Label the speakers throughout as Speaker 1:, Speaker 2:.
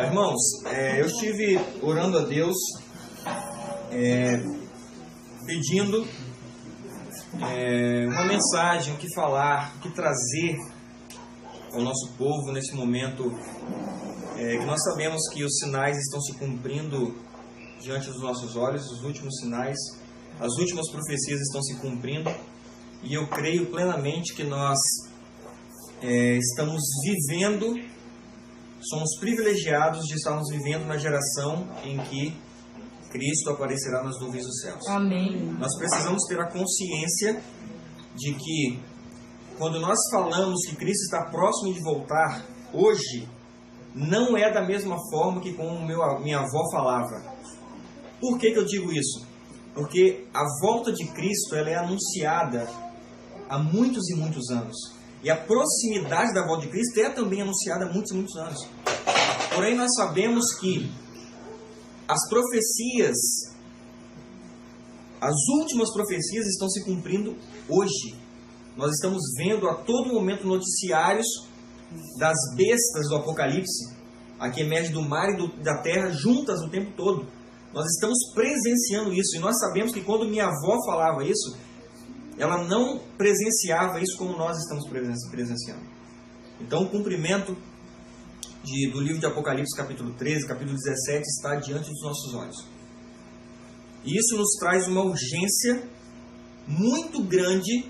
Speaker 1: Irmãos, eu estive orando a Deus, pedindo uma mensagem, o que falar, o que trazer ao nosso povo nesse momento, que nós sabemos que os sinais estão se cumprindo diante dos nossos olhos, os últimos sinais, as últimas profecias estão se cumprindo, e eu creio plenamente que nós estamos vivendo, somos privilegiados de estarmos vivendo na geração em que Cristo aparecerá nas nuvens dos céus.
Speaker 2: Amém.
Speaker 1: Nós precisamos ter a consciência de que quando nós falamos que Cristo está próximo de voltar, hoje, não é da mesma forma que como minha avó falava. Por que eu digo isso? Porque a volta de Cristo ela é anunciada há muitos e muitos anos. E a proximidade da volta de Cristo é também anunciada há muitos e muitos anos. Porém, nós sabemos que as profecias, as últimas profecias estão se cumprindo hoje. Nós estamos vendo a todo momento noticiários das bestas do Apocalipse, a que emerge do mar e da terra juntas o tempo todo. Nós estamos presenciando isso. E nós sabemos que quando minha avó falava isso, ela não presenciava isso como nós estamos presenciando. Então, o cumprimento do livro de Apocalipse, capítulo 13, capítulo 17, está diante dos nossos olhos. E isso nos traz uma urgência muito grande,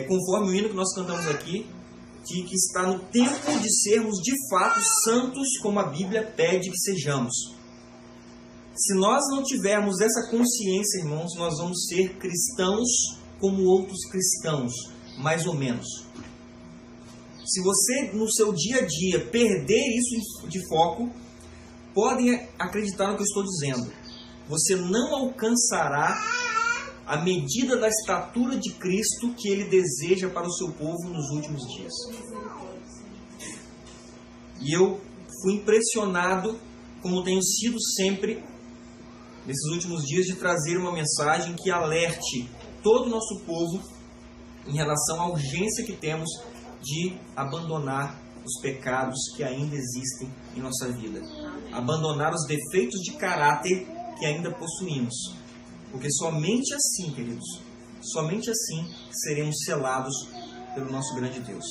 Speaker 1: conforme o hino que nós cantamos aqui, de que está no tempo de sermos de fato santos, como a Bíblia pede que sejamos. Se nós não tivermos essa consciência, irmãos, nós vamos ser cristãos como outros cristãos, mais ou menos. Se você, no seu dia a dia, perder isso de foco, podem acreditar no que eu estou dizendo. Você não alcançará a medida da estatura de Cristo que Ele deseja para o seu povo nos últimos dias. E eu fui impressionado, como tenho sido sempre, nesses últimos dias, de trazer uma mensagem que alerte todo o nosso povo em relação à urgência que temos de abandonar os pecados que ainda existem em nossa vida. Abandonar os defeitos de caráter que ainda possuímos. Porque somente assim, queridos, somente assim seremos selados pelo nosso grande Deus.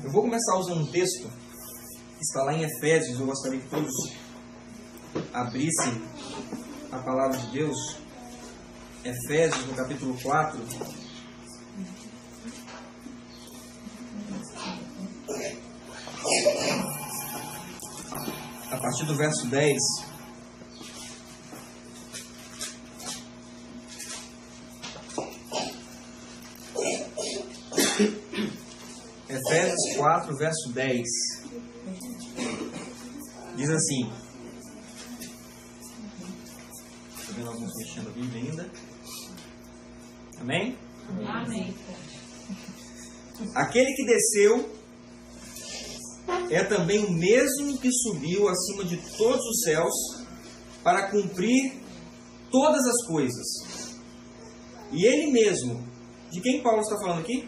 Speaker 1: Eu vou começar usando um texto que está lá em Efésios. Eu gostaria que todos abrissem a palavra de Deus. Efésios, no capítulo 4. A partir do verso 10. Efésios 4, verso 10. Diz assim. Estou vendo alguns mexendo a Bíblia ainda. Amém?
Speaker 2: Amém.
Speaker 1: Aquele que desceu é também o mesmo que subiu acima de todos os céus para cumprir todas as coisas. E Ele mesmo, de quem Paulo está falando aqui?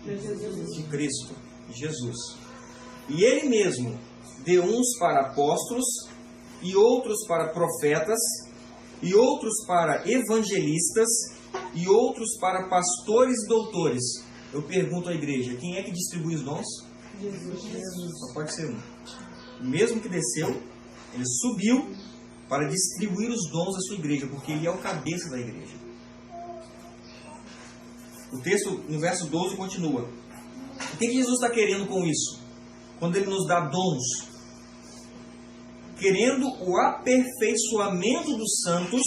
Speaker 1: De Cristo, de Jesus. E Ele mesmo deu uns para apóstolos, e outros para profetas, e outros para evangelistas, e outros para pastores e doutores. Eu pergunto à igreja, quem é que distribui os dons? Jesus. Só pode ser um. O mesmo que desceu, Ele subiu para distribuir os dons da sua igreja, porque Ele é o cabeça da igreja. O texto, no verso 12, continua. O que Jesus está querendo com isso? Quando Ele nos dá dons? Querendo o aperfeiçoamento dos santos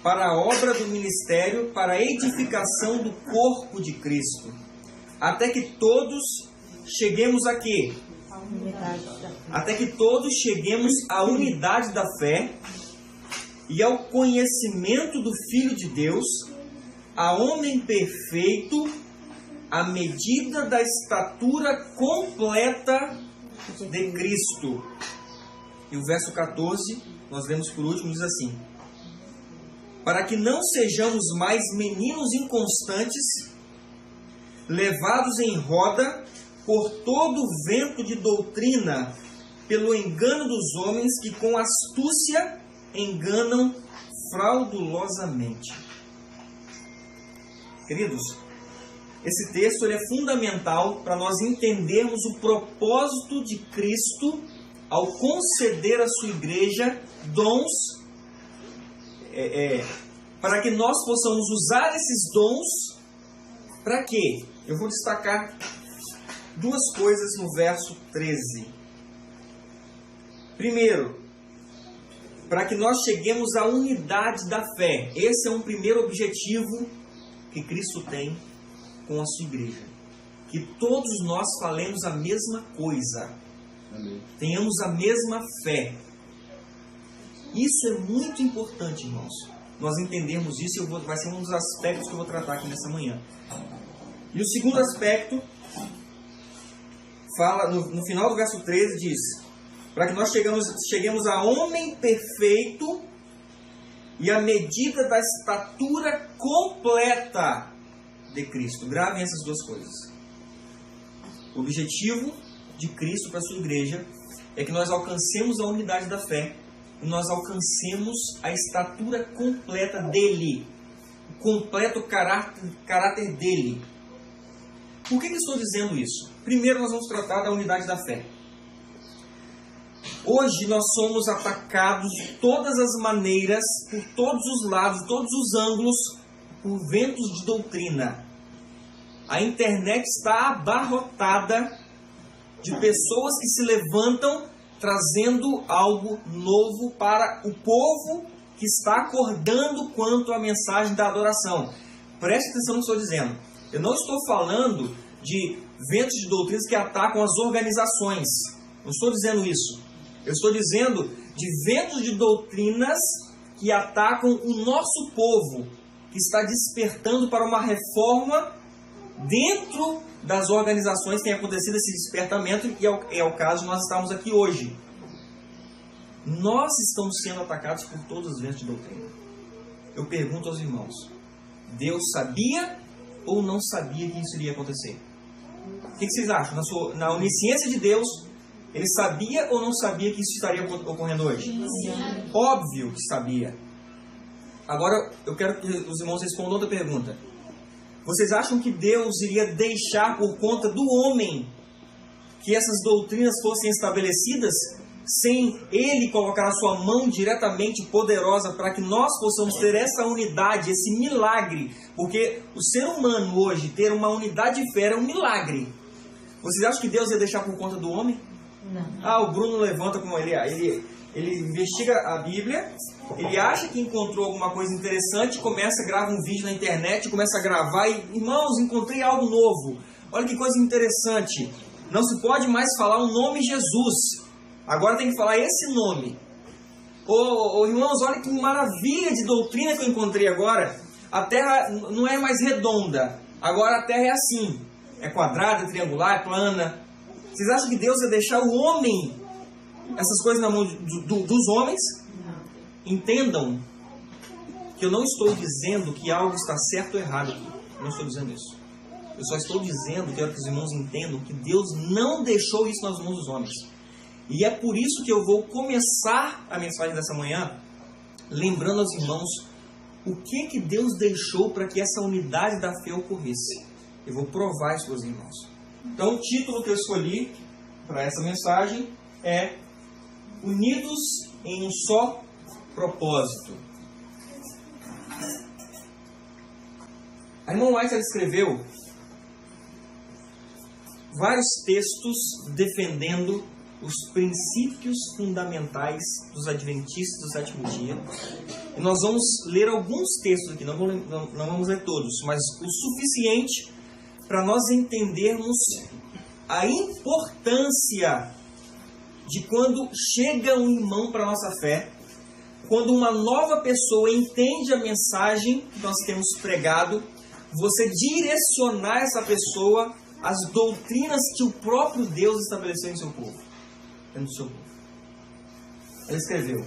Speaker 1: para a obra do ministério, para a edificação do corpo de Cristo. Até que todos cheguemos a quê? Até que todos cheguemos à unidade da fé e ao conhecimento do Filho de Deus, a homem perfeito, à medida da estatura completa de Cristo. E o verso 14, nós lemos por último, diz assim: para que não sejamos mais meninos inconstantes, levados em roda por todo vento de doutrina, pelo engano dos homens que com astúcia enganam fraudulosamente. Queridos, esse texto ele é fundamental para nós entendermos o propósito de Cristo ao conceder à sua igreja dons, para que nós possamos usar esses dons. Para quê? Eu vou destacar duas coisas no verso 13. Primeiro, para que nós cheguemos à unidade da fé. Esse é um primeiro objetivo que Cristo tem com a sua igreja. Que todos nós falemos a mesma coisa. Amém. Tenhamos a mesma fé. Isso é muito importante, irmãos. Nós entendermos isso e vai ser um dos aspectos que eu vou tratar aqui nessa manhã. E o segundo aspecto, fala no final do verso 13, diz: para que nós cheguemos a homem perfeito e à medida da estatura completa de Cristo. Gravem essas duas coisas. O objetivo de Cristo para a sua igreja é que nós alcancemos a unidade da fé e nós alcancemos a estatura completa dele, o completo caráter dele. Por que estou dizendo isso? Primeiro nós vamos tratar da unidade da fé. Hoje nós somos atacados de todas as maneiras, por todos os lados, todos os ângulos, por ventos de doutrina. A internet está abarrotada de pessoas que se levantam trazendo algo novo para o povo que está acordando quanto à mensagem da adoração. Preste atenção no que eu estou dizendo. Eu não estou falando de ventos de doutrinas que atacam as organizações. Não estou dizendo isso. Eu estou dizendo de ventos de doutrinas que atacam o nosso povo, que está despertando para uma reforma dentro das organizações que tem acontecido esse despertamento, e é o caso de nós estarmos aqui hoje. Nós estamos sendo atacados por todos os ventos de doutrina. Eu pergunto aos irmãos, Deus sabia ou não sabia que isso iria acontecer? O que vocês acham? Na onisciência de Deus, Ele sabia ou não sabia que isso estaria ocorrendo hoje? Óbvio que sabia. Agora, eu quero que os irmãos respondam outra pergunta. Vocês acham que Deus iria deixar por conta do homem que essas doutrinas fossem estabelecidas, sem Ele colocar a sua mão diretamente poderosa para que nós possamos ter essa unidade, esse milagre? Porque o ser humano hoje ter uma unidade de fé é um milagre. Vocês acham que Deus ia deixar por conta do homem? Não. O Bruno levanta com ele investiga a Bíblia, ele acha que encontrou alguma coisa interessante, grava um vídeo na internet, começa a gravar e, irmãos, encontrei algo novo. Olha que coisa interessante. Não se pode mais falar o nome Jesus. Agora tem que falar esse nome. Irmãos, olha que maravilha de doutrina que eu encontrei agora. A Terra não é mais redonda. Agora a Terra é assim. É quadrada, é triangular, é plana. Vocês acham que Deus ia deixar o homem, essas coisas na mão dos homens? Entendam que eu não estou dizendo que algo está certo ou errado aqui. Eu não estou dizendo isso. Eu só estou dizendo que eu quero que os irmãos entendam que Deus não deixou isso nas mãos dos homens. E é por isso que eu vou começar a mensagem dessa manhã lembrando aos irmãos o que Deus deixou para que essa unidade da fé ocorresse. Eu vou provar isso para os irmãos. Então o título que eu escolhi para essa mensagem é Unidos em um só propósito. A irmã White escreveu vários textos defendendo os princípios fundamentais dos adventistas do sétimo dia. E nós vamos ler alguns textos aqui, não vamos ler todos, mas o suficiente para nós entendermos a importância de quando chega um irmão para a nossa fé, quando uma nova pessoa entende a mensagem que nós temos pregado, você direcionar essa pessoa às doutrinas que o próprio Deus estabeleceu em seu povo. Ele escreveu: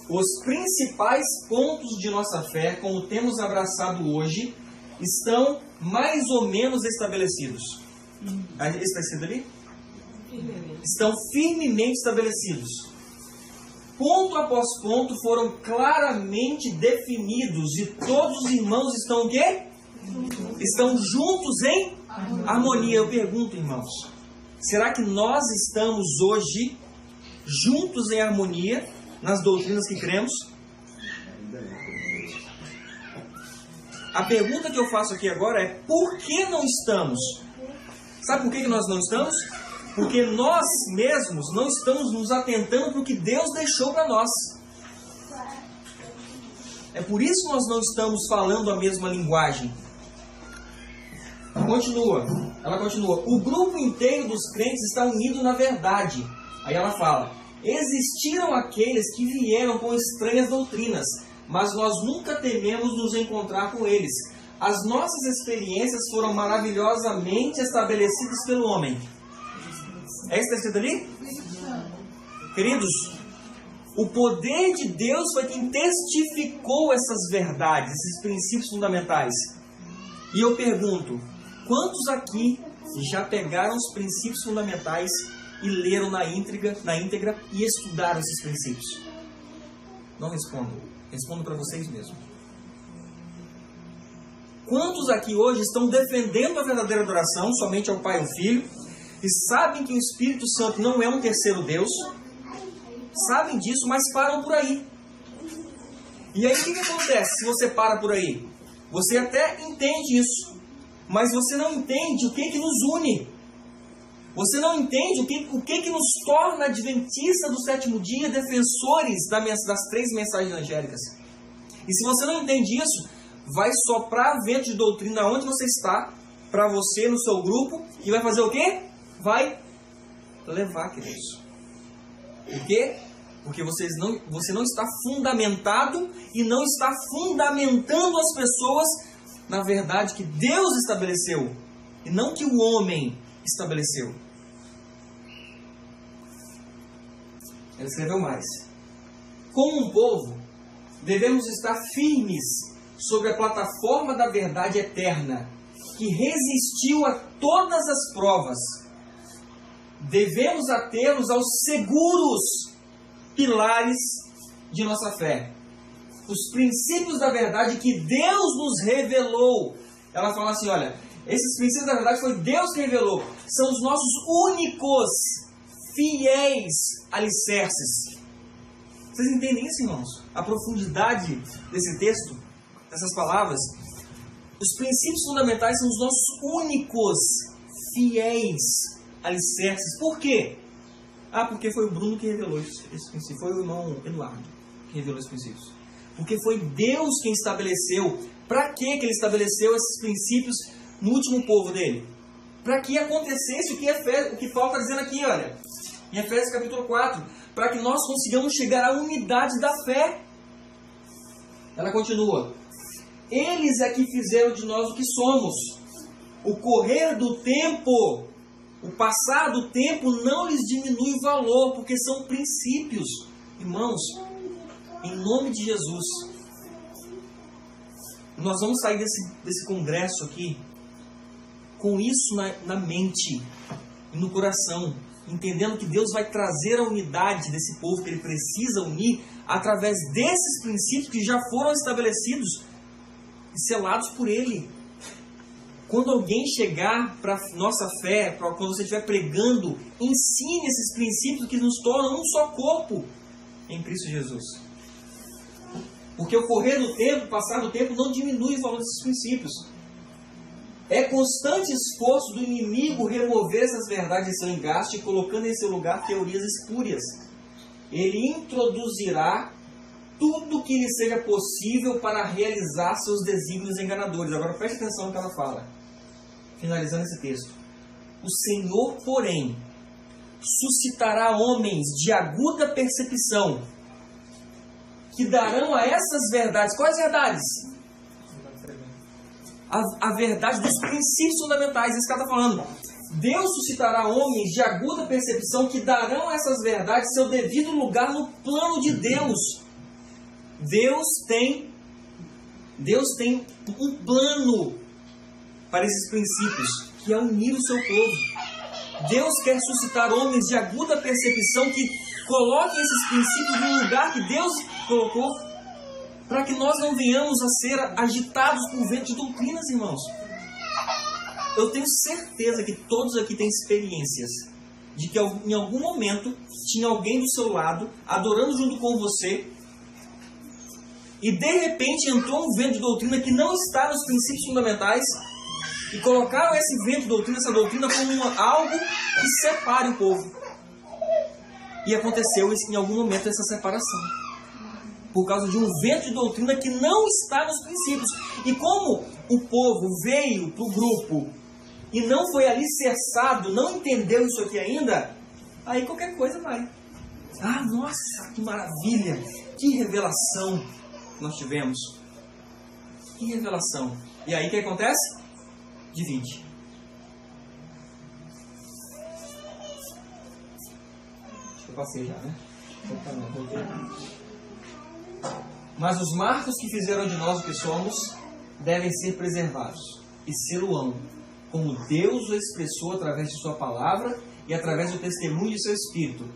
Speaker 1: os principais pontos de nossa fé, como temos abraçado hoje, estão mais ou menos estabelecidos. Esse está escrito ali? Estão firmemente estabelecidos. Ponto após ponto foram claramente definidos e todos os irmãos estão o quê? Estão juntos em harmonia. Eu pergunto, irmãos, será que nós estamos hoje juntos em harmonia nas doutrinas que cremos? A pergunta que eu faço aqui agora é: por que não estamos? Sabe por que nós não estamos? Porque nós mesmos não estamos nos atentando para o que Deus deixou para nós. É por isso que nós não estamos falando a mesma linguagem. Ela continua. O grupo inteiro dos crentes está unido na verdade. Aí ela fala: existiram aqueles que vieram com estranhas doutrinas, mas nós nunca tememos nos encontrar com eles. As nossas experiências foram maravilhosamente estabelecidas pelo homem. É isso que está escrito ali? Queridos, o poder de Deus foi quem testificou essas verdades, esses princípios fundamentais. E eu pergunto, quantos aqui já pegaram os princípios fundamentais e leram na íntegra e estudaram esses princípios? Não respondam. Respondam para vocês mesmos. Quantos aqui hoje estão defendendo a verdadeira adoração somente ao Pai e ao Filho e sabem que o Espírito Santo não é um terceiro Deus? Sabem disso, mas param por aí. E aí o que acontece se você para por aí? Você até entende isso, mas você não entende o que nos une. Você não entende o que nos torna adventistas do sétimo dia, defensores das 3 mensagens angélicas. E se você não entende isso, vai soprar vento de doutrina onde você está, para você, no seu grupo, e vai fazer o quê? Vai levar, queridos. Por quê? Porque você não está fundamentado e não está fundamentando as pessoas na verdade que Deus estabeleceu e não que o homem estabeleceu. Ele escreveu mais. Como um povo, devemos estar firmes sobre a plataforma da verdade eterna, que resistiu a todas as provas. Devemos atê-los aos seguros pilares de nossa fé. Os princípios da verdade que Deus nos revelou. Ela fala assim, olha, esses princípios da verdade foi Deus que revelou. São os nossos únicos, fiéis alicerces. Vocês entendem isso, irmãos? A profundidade desse texto, dessas palavras. Os princípios fundamentais são os nossos únicos, fiéis alicerces. Por quê? Porque foi o Bruno que revelou esse princípio. Foi o irmão Eduardo que revelou esses princípios. Porque foi Deus quem estabeleceu. Para que ele estabeleceu esses princípios no último povo dele? Para que acontecesse o que Paulo está dizendo aqui, olha. Em Efésios capítulo 4. Para que nós consigamos chegar à unidade da fé. Ela continua. Eles é que fizeram de nós o que somos. O correr do tempo, o passar do tempo não lhes diminui o valor, porque são princípios. Irmãos, em nome de Jesus, nós vamos sair desse congresso aqui com isso na mente e no coração, entendendo que Deus vai trazer a unidade desse povo que Ele precisa unir através desses princípios que já foram estabelecidos e selados por Ele. Quando alguém chegar para nossa fé, quando você estiver pregando, ensine esses princípios que nos tornam um só corpo em Cristo Jesus. Porque o correr do tempo, o passar do tempo, não diminui o valor desses princípios. É constante esforço do inimigo remover essas verdades em seu engaste e colocando em seu lugar teorias espúrias. Ele introduzirá tudo que lhe seja possível para realizar seus desígnios enganadores. Agora preste atenção no que ela fala. Finalizando esse texto. O Senhor, porém, suscitará homens de aguda percepção que darão a essas verdades. Quais verdades? A verdade dos princípios fundamentais. Isso que ela está falando. Deus suscitará homens de aguda percepção que darão a essas verdades seu devido lugar no plano de Deus. Deus tem um plano para esses princípios que é unir o seu povo. Deus quer suscitar homens de aguda percepção que coloquem esses princípios no lugar que Deus colocou, para que nós não venhamos a ser agitados por vento de doutrinas, irmãos. Eu tenho certeza que todos aqui têm experiências de que em algum momento tinha alguém do seu lado, adorando junto com você, e de repente entrou um vento de doutrina que não está nos princípios fundamentais, e colocaram esse vento de doutrina, essa doutrina, como algo que separe o povo. E aconteceu em algum momento essa separação, por causa de um vento de doutrina que não está nos princípios. E como o povo veio para o grupo e não foi alicerçado, não entendeu isso aqui ainda, aí qualquer coisa vai. Ah, nossa, que maravilha, que revelação nós tivemos. Que revelação. E aí o que acontece? Divide. Acho que eu passei já, né? Mas os marcos que fizeram de nós o que somos devem ser preservados e ser-o-ão, como Deus o expressou através de sua palavra e através do testemunho de seu Espírito.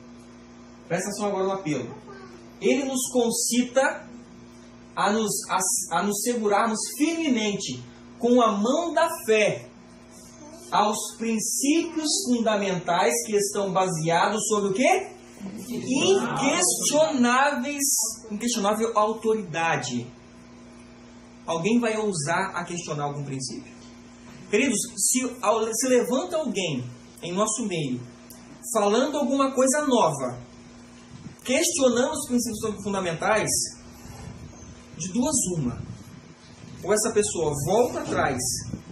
Speaker 1: Presta atenção agora no apelo. Ele nos concita a nos segurarmos firmemente com a mão da fé aos princípios fundamentais que estão baseados sobre o quê? Inquestionável autoridade. Alguém vai ousar a questionar algum princípio? Queridos, se levanta alguém em nosso meio falando alguma coisa nova, questionando os princípios fundamentais, de duas uma. Ou essa pessoa volta atrás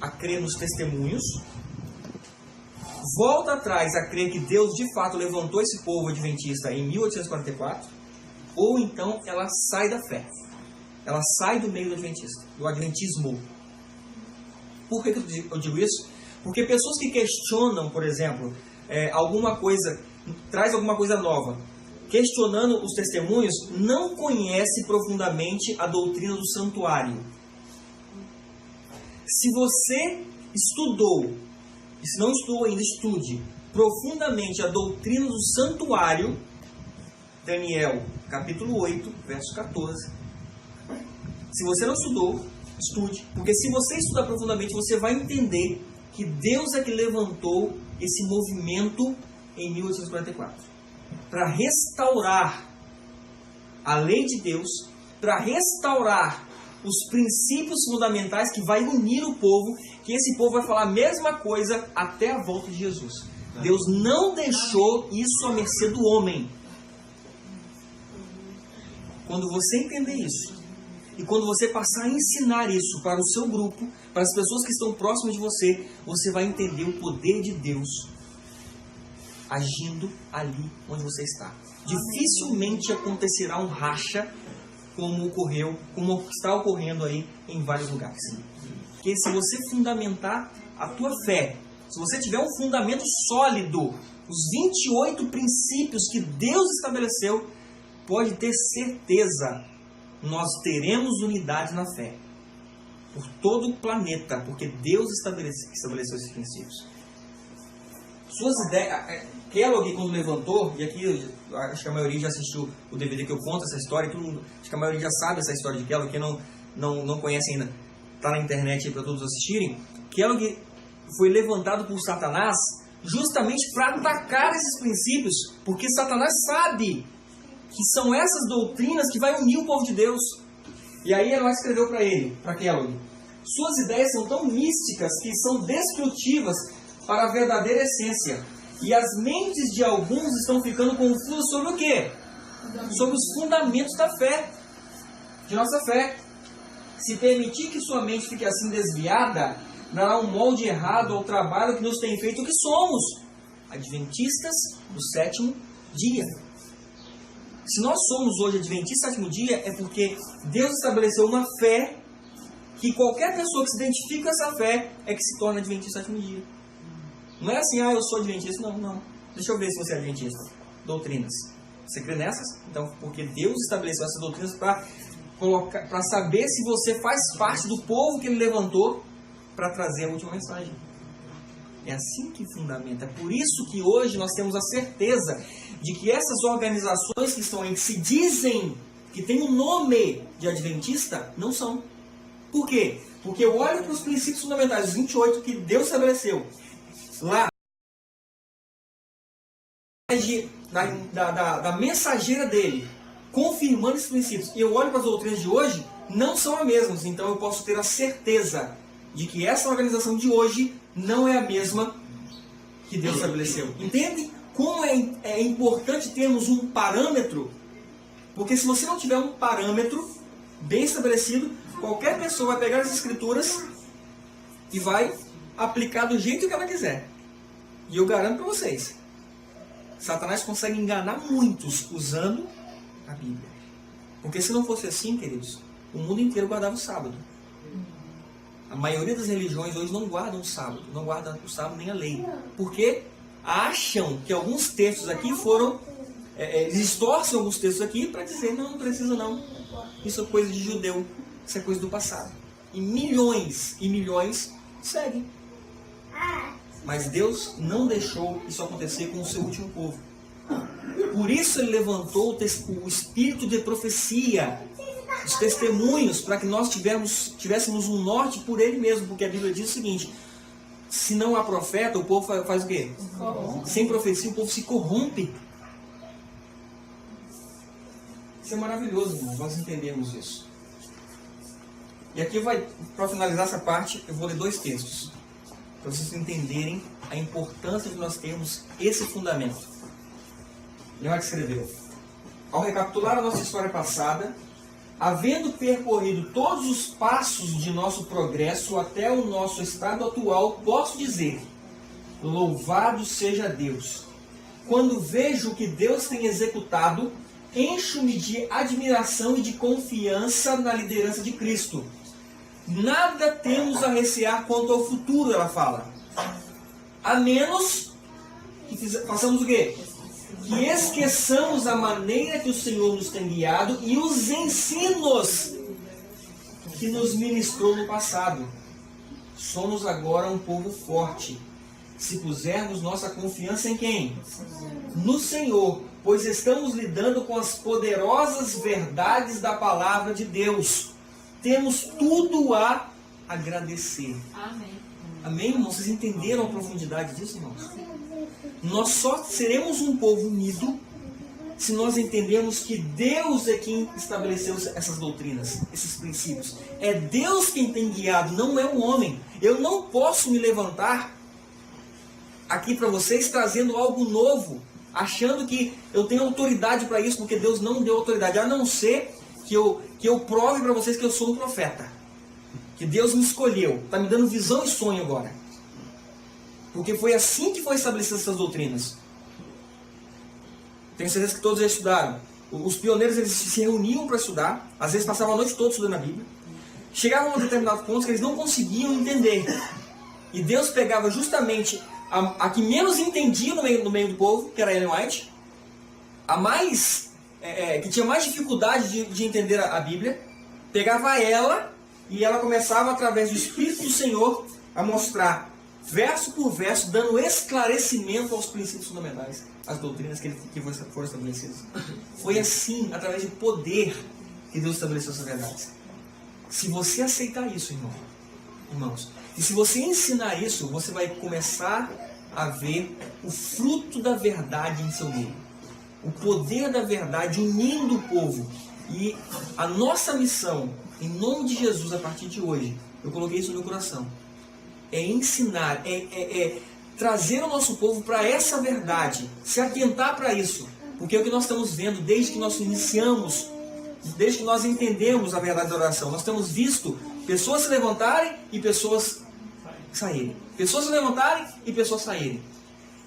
Speaker 1: a crer nos testemunhos, volta atrás a crer que Deus de fato levantou esse povo adventista em 1844, ou então ela sai da fé. Ela sai do meio do adventista, do adventismo. Por que eu digo isso? Porque pessoas que questionam, por exemplo, alguma coisa, traz alguma coisa nova, questionando os testemunhos, não conhece profundamente a doutrina do santuário. Se você estudou, e se não estudou ainda, estude profundamente a doutrina do santuário, Daniel, capítulo 8, verso 14. Se você não estudou, estude, porque se você estudar profundamente, você vai entender que Deus é que levantou esse movimento em 1844, para restaurar a lei de Deus, para restaurar os princípios fundamentais que vai unir o povo, que esse povo vai falar a mesma coisa até a volta de Jesus. Deus não deixou isso à mercê do homem. Quando você entender isso, e quando você passar a ensinar isso para o seu grupo, para as pessoas que estão próximas de você, você vai entender o poder de Deus agindo ali onde você está. Dificilmente acontecerá um racha como está ocorrendo aí em vários lugares. Porque se você fundamentar a tua fé, se você tiver um fundamento sólido, os 28 princípios que Deus estabeleceu, pode ter certeza, nós teremos unidade na fé. Por todo o planeta, porque Deus estabeleceu esses princípios. Suas ideias... Kellogg, quando levantou, e aqui acho que a maioria já assistiu o DVD que eu conto essa história, todo mundo, acho que a maioria já sabe essa história de Kellogg, quem não conhece ainda, está na internet aí para todos assistirem. Kellogg foi levantado por Satanás justamente para atacar esses princípios, porque Satanás sabe que são essas doutrinas que vai unir o povo de Deus. E aí ela escreveu para Kellogg: suas ideias são tão místicas que são destrutivas para a verdadeira essência. E as mentes de alguns estão ficando confusas sobre o quê? Sobre os fundamentos da fé, de nossa fé. Se permitir que sua mente fique assim desviada, dará um molde errado ao trabalho que nos tem feito o que somos, adventistas do sétimo dia. Se nós somos hoje adventistas do sétimo dia, é porque Deus estabeleceu uma fé que qualquer pessoa que se identifica com essa fé é que se torna adventista do sétimo dia. Não é assim, eu sou adventista. Não. Deixa eu ver se você é adventista. Doutrinas. Você crê nessas? Então, porque Deus estabeleceu essas doutrinas para saber se você faz parte do povo que Ele levantou para trazer a última mensagem. É assim que fundamenta. É por isso que hoje nós temos a certeza de que essas organizações que estão aí, que se dizem que tem o nome de adventista, não são. Por quê? Porque eu olho para os princípios fundamentais, os 28 que Deus estabeleceu. Lá, da mensageira dele, confirmando esses princípios, e eu olho para as doutrinas de hoje, não são as mesmas. Então eu posso ter a certeza de que essa organização de hoje não é a mesma que Deus estabeleceu. Entende como é importante termos um parâmetro? Porque se você não tiver um parâmetro bem estabelecido, qualquer pessoa vai pegar as escrituras e vai aplicar do jeito que ela quiser. E eu garanto para vocês, Satanás consegue enganar muitos usando a Bíblia. Porque se não fosse assim, queridos, o mundo inteiro guardava o sábado. A maioria das religiões hoje não guardam o sábado. Não guardam o sábado nem a lei. Porque acham que alguns textos aqui foram... eles distorcem alguns textos aqui para dizer, não precisa não. Isso é coisa de judeu. Isso é coisa do passado. E milhões seguem. Mas Deus não deixou isso acontecer com o seu último povo. Por isso Ele levantou o espírito de profecia, os testemunhos, para que nós tivéssemos um norte por Ele mesmo. Porque a Bíblia diz o seguinte: se não há profeta, o povo faz o quê? Sem profecia, o povo se corrompe. Isso é maravilhoso, irmãos, nós entendemos isso. E aqui para finalizar essa parte, eu vou ler 2 textos, para vocês entenderem a importância de nós termos esse fundamento. Leonardo escreveu: ao recapitular a nossa história passada, havendo percorrido todos os passos de nosso progresso até o nosso estado atual, posso dizer: louvado seja Deus! Quando vejo o que Deus tem executado, encho-me de admiração e de confiança na liderança de Cristo. Nada temos a recear quanto ao futuro, ela fala. A menos que façamos o quê? Que esqueçamos a maneira que o Senhor nos tem guiado e os ensinos que nos ministrou no passado. Somos agora um povo forte, se pusermos nossa confiança em quem? No Senhor, pois estamos lidando com as poderosas verdades da palavra de Deus. Temos tudo a agradecer.
Speaker 2: Amém.
Speaker 1: Amém, irmãos? Vocês entenderam a profundidade disso, irmãos? Nós só seremos um povo unido se nós entendermos que Deus é quem estabeleceu essas doutrinas, esses princípios. É Deus quem tem guiado, não é o homem. Eu não posso me levantar aqui para vocês trazendo algo novo, achando que eu tenho autoridade para isso, porque Deus não deu autoridade, a não ser que eu prove para vocês que eu sou um profeta, que Deus me escolheu, está me dando visão e sonho agora, porque foi assim que foi estabelecidas essas doutrinas. Tenho certeza que todos já estudaram. Os pioneiros, eles se reuniam para estudar, às vezes passavam a noite toda estudando a Bíblia, chegavam a um determinado ponto que eles não conseguiam entender, e Deus pegava justamente a que menos entendia no meio do povo, que era Ellen White, a mais que tinha mais dificuldade de entender a Bíblia, pegava ela e ela começava, através do Espírito do Senhor, a mostrar verso por verso, dando esclarecimento aos princípios fundamentais, às doutrinas que foram estabelecidas. Foi assim, através do poder, que Deus estabeleceu essas verdades. Se você aceitar isso, irmãos, e se você ensinar isso, você vai começar a ver o fruto da verdade em seu meio. O poder da verdade unindo o povo. E a nossa missão, em nome de Jesus, a partir de hoje, eu coloquei isso no meu coração, é ensinar, trazer o nosso povo para essa verdade, se atentar para isso. Porque é o que nós estamos vendo desde que nós iniciamos, desde que nós entendemos a verdade da oração. Nós temos visto pessoas se levantarem e pessoas saírem. Pessoas se levantarem e pessoas saírem.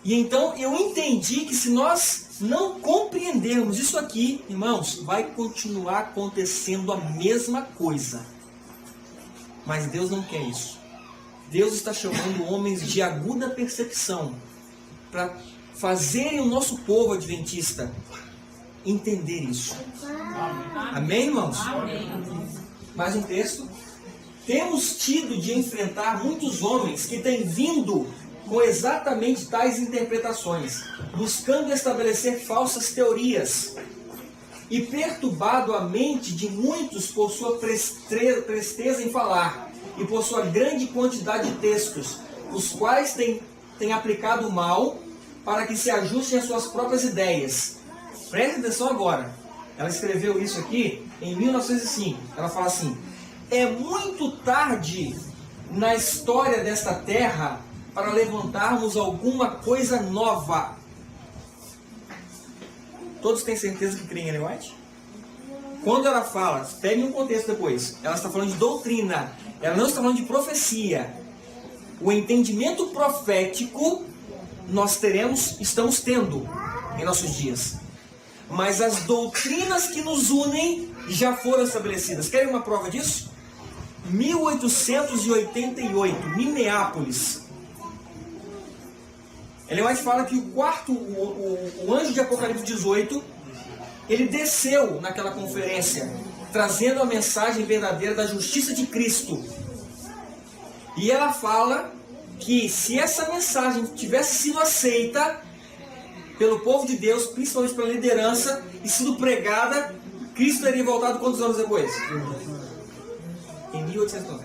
Speaker 1: E então eu entendi que se nós não compreendermos isso aqui, irmãos, vai continuar acontecendo a mesma coisa. Mas Deus não quer isso. Deus está chamando homens de aguda percepção para fazerem o nosso povo adventista entender isso. Amém, irmãos?
Speaker 2: Amém.
Speaker 1: Mais um texto. Temos tido de enfrentar muitos homens que têm vindo com exatamente tais interpretações, buscando estabelecer falsas teorias, e perturbado a mente de muitos por sua presteza em falar, e por sua grande quantidade de textos, os quais têm aplicado o mal para que se ajustem às suas próprias ideias. Preste atenção agora. Ela escreveu isso aqui em 1905. Ela fala assim: é muito tarde na história desta terra para levantarmos alguma coisa nova. Todos têm certeza que creem em Ellen White? Quando ela fala, pegue um contexto depois, ela está falando de doutrina, ela não está falando de profecia. O entendimento profético nós estamos tendo em nossos dias. Mas as doutrinas que nos unem já foram estabelecidas. Querem uma prova disso? 1888, Minneapolis. Ellen White fala que o anjo de Apocalipse 18, ele desceu naquela conferência, trazendo a mensagem verdadeira da justiça de Cristo. E ela fala que se essa mensagem tivesse sido aceita pelo povo de Deus, principalmente pela liderança, e sido pregada, Cristo teria voltado quantos anos depois? Em 1890.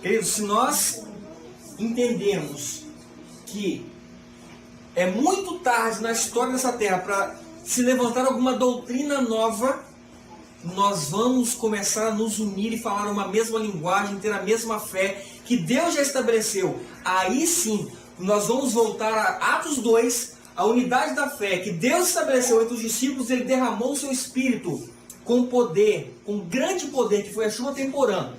Speaker 1: Queridos, se nós entendemos que é muito tarde na história dessa terra para se levantar alguma doutrina nova, nós vamos começar a nos unir e falar uma mesma linguagem, ter a mesma fé que Deus já estabeleceu. Aí sim, nós vamos voltar a Atos 2, a unidade da fé que Deus estabeleceu entre os discípulos. Ele derramou o seu Espírito com poder, com grande poder, que foi a chuva temporã.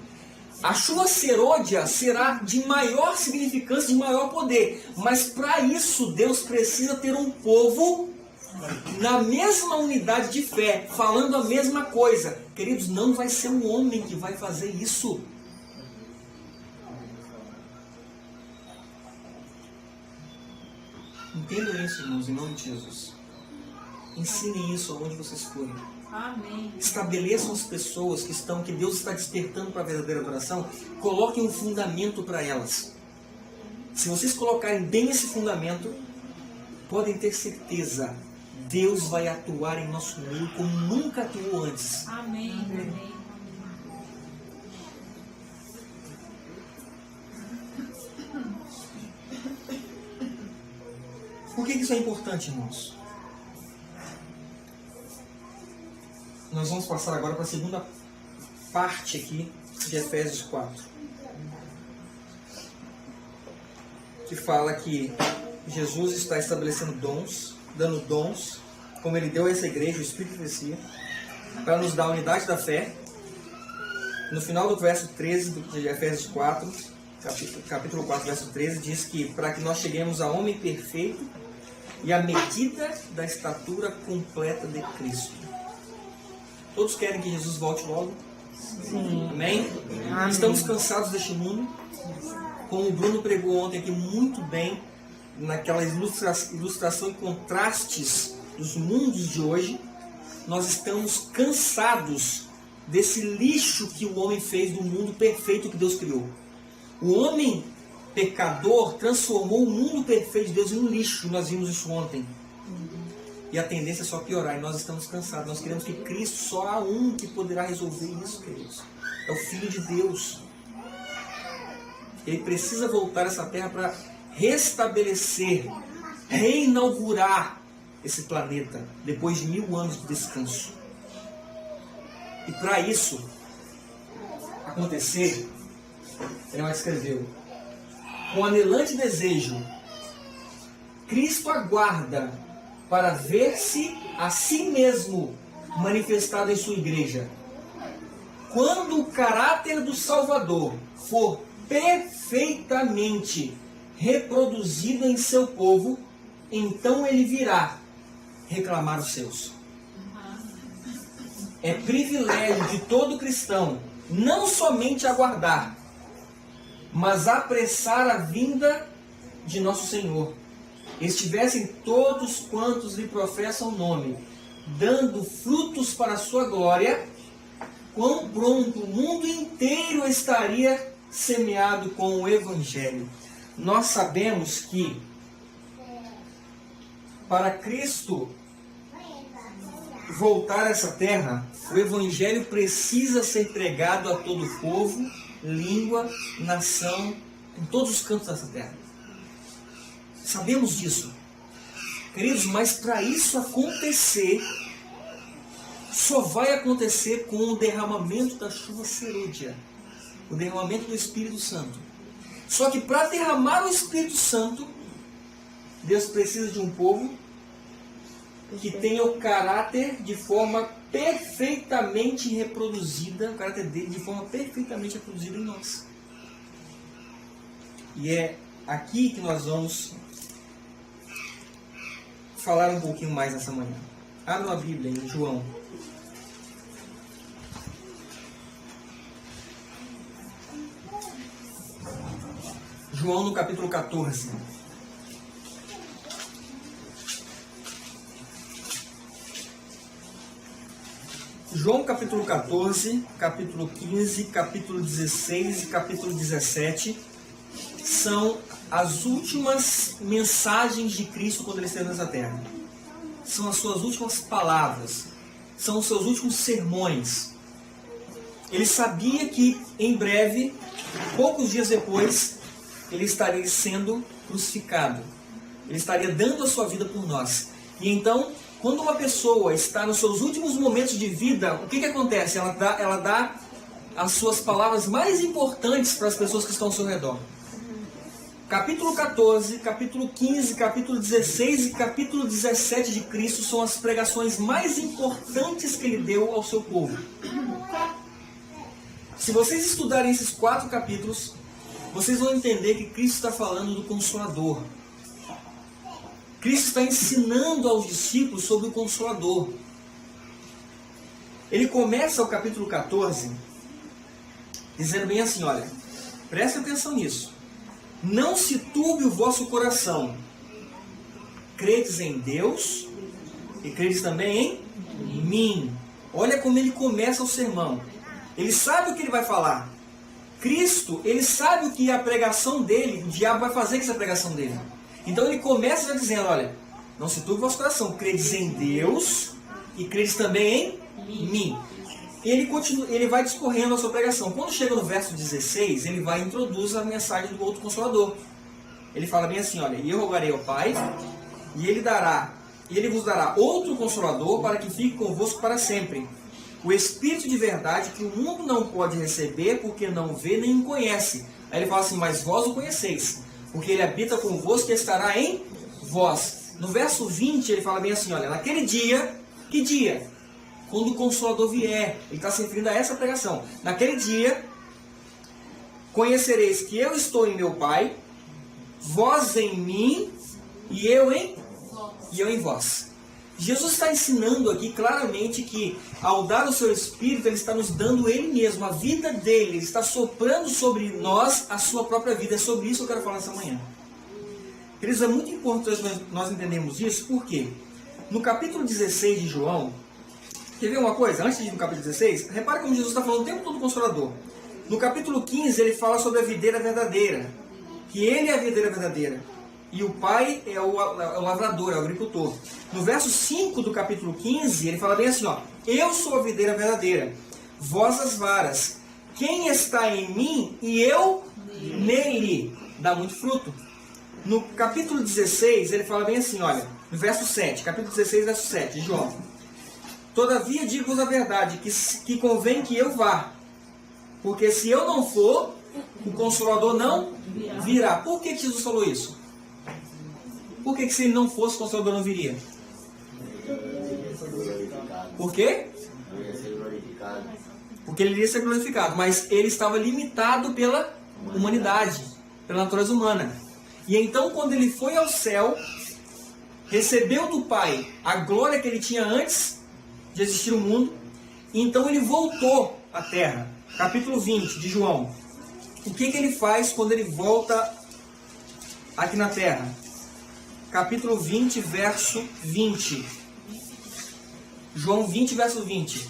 Speaker 1: A chuva serôdia será de maior significância, de maior poder. Mas para isso, Deus precisa ter um povo na mesma unidade de fé, falando a mesma coisa. Queridos, não vai ser um homem que vai fazer isso. Entendam isso, irmãos, em nome de Jesus. Ensinem isso aonde vocês forem.
Speaker 2: Amém.
Speaker 1: Estabeleçam as pessoas que Deus está despertando para a verdadeira adoração. Coloquem um fundamento para elas. Se vocês colocarem bem esse fundamento, podem ter certeza, Deus vai atuar em nosso meio como nunca atuou antes.
Speaker 2: Amém. Amém.
Speaker 1: Por que isso é importante, irmãos? Nós vamos passar agora para a segunda parte aqui de Efésios 4. Que fala que Jesus está estabelecendo dons, dando dons, como Ele deu a essa igreja, o Espírito de Profecia, para nos dar a unidade da fé. No final do verso 13 de Efésios 4, capítulo 4, verso 13, diz que para que nós cheguemos a homem perfeito e à medida da estatura completa de Cristo. Todos querem que Jesus volte logo?
Speaker 2: Sim.
Speaker 1: Amém?
Speaker 2: Amém.
Speaker 1: Estamos cansados deste mundo. Como o Bruno pregou ontem aqui muito bem, naquela ilustração e contrastes dos mundos de hoje, nós estamos cansados desse lixo que o homem fez do mundo perfeito que Deus criou. O homem pecador transformou o mundo perfeito de Deus em um lixo. Nós vimos isso ontem. E a tendência é só piorar, e nós estamos cansados. Nós queremos que Cristo, só há um que poderá resolver isso, queridos. É o Filho de Deus. Ele precisa voltar a essa terra para restabelecer, reinaugurar esse planeta, depois de 1000 anos de descanso. E para isso acontecer, ele escreveu: com anelante desejo, Cristo aguarda para ver-se a si mesmo manifestado em sua igreja. Quando o caráter do Salvador for perfeitamente reproduzido em seu povo, então ele virá reclamar os seus. É privilégio de todo cristão não somente aguardar, mas apressar a vinda de nosso Senhor. Estivessem todos quantos lhe professam o nome, dando frutos para a sua glória, quão pronto o mundo inteiro estaria semeado com o Evangelho. Nós sabemos que para Cristo voltar a essa terra, o Evangelho precisa ser pregado a todo povo, língua, nação, em todos os cantos dessa terra. Sabemos disso. Queridos, mas para isso acontecer, só vai acontecer com o derramamento da chuva serôdia, o derramamento do Espírito Santo. Só que para derramar o Espírito Santo, Deus precisa de um povo que tenha o caráter de forma perfeitamente reproduzida, o caráter dele de forma perfeitamente reproduzida em nós. E é aqui que nós vamos falar um pouquinho mais nessa manhã. Abra a Bíblia em João. João no capítulo 14. João capítulo 14, capítulo 15, capítulo 16 e capítulo 17 são as últimas mensagens de Cristo quando ele esteve nessa terra. São as suas últimas palavras, são os seus últimos sermões. Ele sabia que em breve, poucos dias depois, ele estaria sendo crucificado. Ele estaria dando a sua vida por nós. E então, quando uma pessoa está nos seus últimos momentos de vida, o que acontece? Ela dá as suas palavras mais importantes para as pessoas que estão ao seu redor. Capítulo 14, capítulo 15, capítulo 16 e capítulo 17 de Cristo são as pregações mais importantes que ele deu ao seu povo. Se vocês estudarem esses 4 capítulos, vocês vão entender que Cristo está falando do Consolador. Cristo está ensinando aos discípulos sobre o Consolador. Ele começa o capítulo 14 dizendo bem assim, olha, preste atenção nisso. Não se turbe o vosso coração. Credes em Deus e credes também em mim. Olha como ele começa o sermão. Ele sabe o que ele vai falar. Cristo, ele sabe o que é a pregação dele, o diabo vai fazer com essa pregação dele. Então ele começa já dizendo, olha, não se turbe o vosso coração, credes em Deus e credes também em mim. E ele vai discorrendo a sua pregação. Quando chega no verso 16, ele vai introduzir a mensagem do outro Consolador. Ele fala bem assim, olha, e eu rogarei ao Pai, e ele vos dará outro Consolador para que fique convosco para sempre. O Espírito de verdade que o mundo não pode receber porque não vê nem o conhece. Aí ele fala assim, mas vós o conheceis, porque ele habita convosco e estará em vós. No verso 20 ele fala bem assim, olha, naquele dia, que dia? Quando o Consolador vier, ele está se referindo a essa pregação. Naquele dia, conhecereis que eu estou em meu Pai, vós em mim e eu em vós. Jesus está ensinando aqui claramente que ao dar o seu Espírito, ele está nos dando ele mesmo, a vida dele, ele está soprando sobre nós a sua própria vida. É sobre isso que eu quero falar essa manhã. Queridos, é muito importante nós entendermos isso, porque no capítulo 16 de João, quer ver uma coisa? Antes de ir no capítulo 16, repare como Jesus está falando o tempo todo do Consolador. No capítulo 15 ele fala sobre a videira verdadeira, que ele é a videira verdadeira. E o Pai é o lavrador, é o agricultor. No verso 5 do capítulo 15, ele fala bem assim, ó, eu sou a videira verdadeira, vós as varas. Quem está em mim e eu nele, dá muito fruto. No capítulo 16, ele fala bem assim, olha, no verso 7, capítulo 16, verso 7, de João. Todavia digo-vos a verdade, que convém que eu vá, porque se eu não for, o Consolador não virá. Por que Jesus falou isso? Por que se ele não fosse, o Consolador não viria? Por quê? Porque ele iria ser glorificado, mas ele estava limitado pela humanidade, pela natureza humana. E então, quando ele foi ao céu, recebeu do Pai a glória que ele tinha antes de existir o mundo, e então ele voltou à terra. Capítulo 20 de João. O que ele faz quando ele volta aqui na terra? Capítulo 20, verso 20. João 20, verso 20.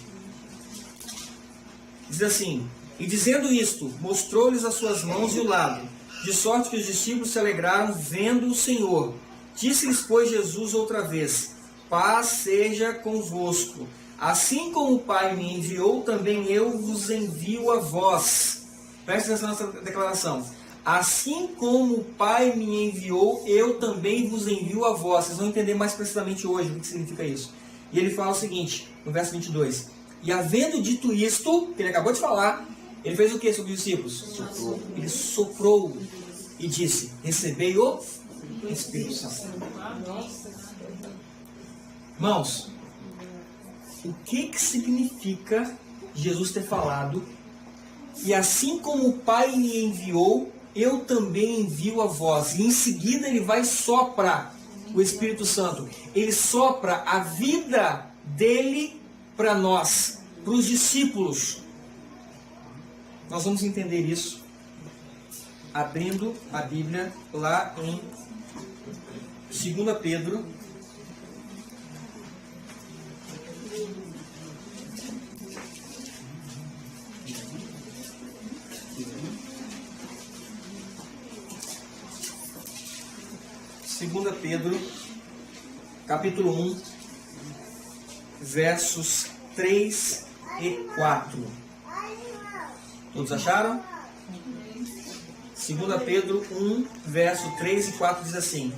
Speaker 1: Diz assim, E dizendo isto, mostrou-lhes as suas mãos e o lado, de sorte que os discípulos se alegraram vendo o Senhor. Disse-lhes, pois, Jesus outra vez: paz seja convosco. Assim como o Pai me enviou, também eu vos envio a vós. Presta atenção nessa declaração. Assim como o Pai me enviou, eu também vos envio a vós. Vocês vão entender mais precisamente hoje o que significa isso. E ele fala o seguinte, no verso 22. E havendo dito isto, que ele acabou de falar, ele fez o que sobre os discípulos? Soprou. Ele soprou e disse: recebei o Espírito Santo. Irmãos, o que significa Jesus ter falado: e assim como o Pai me enviou, eu também envio a vós? E em seguida ele vai soprar o Espírito Santo. Ele sopra a vida dele para nós, para os discípulos. Nós vamos entender isso abrindo a Bíblia lá em 2 Pedro. Segunda Pedro, capítulo 1, versos 3 e 4. Todos acharam? 2 Pedro 1, verso 3 e 4 diz assim: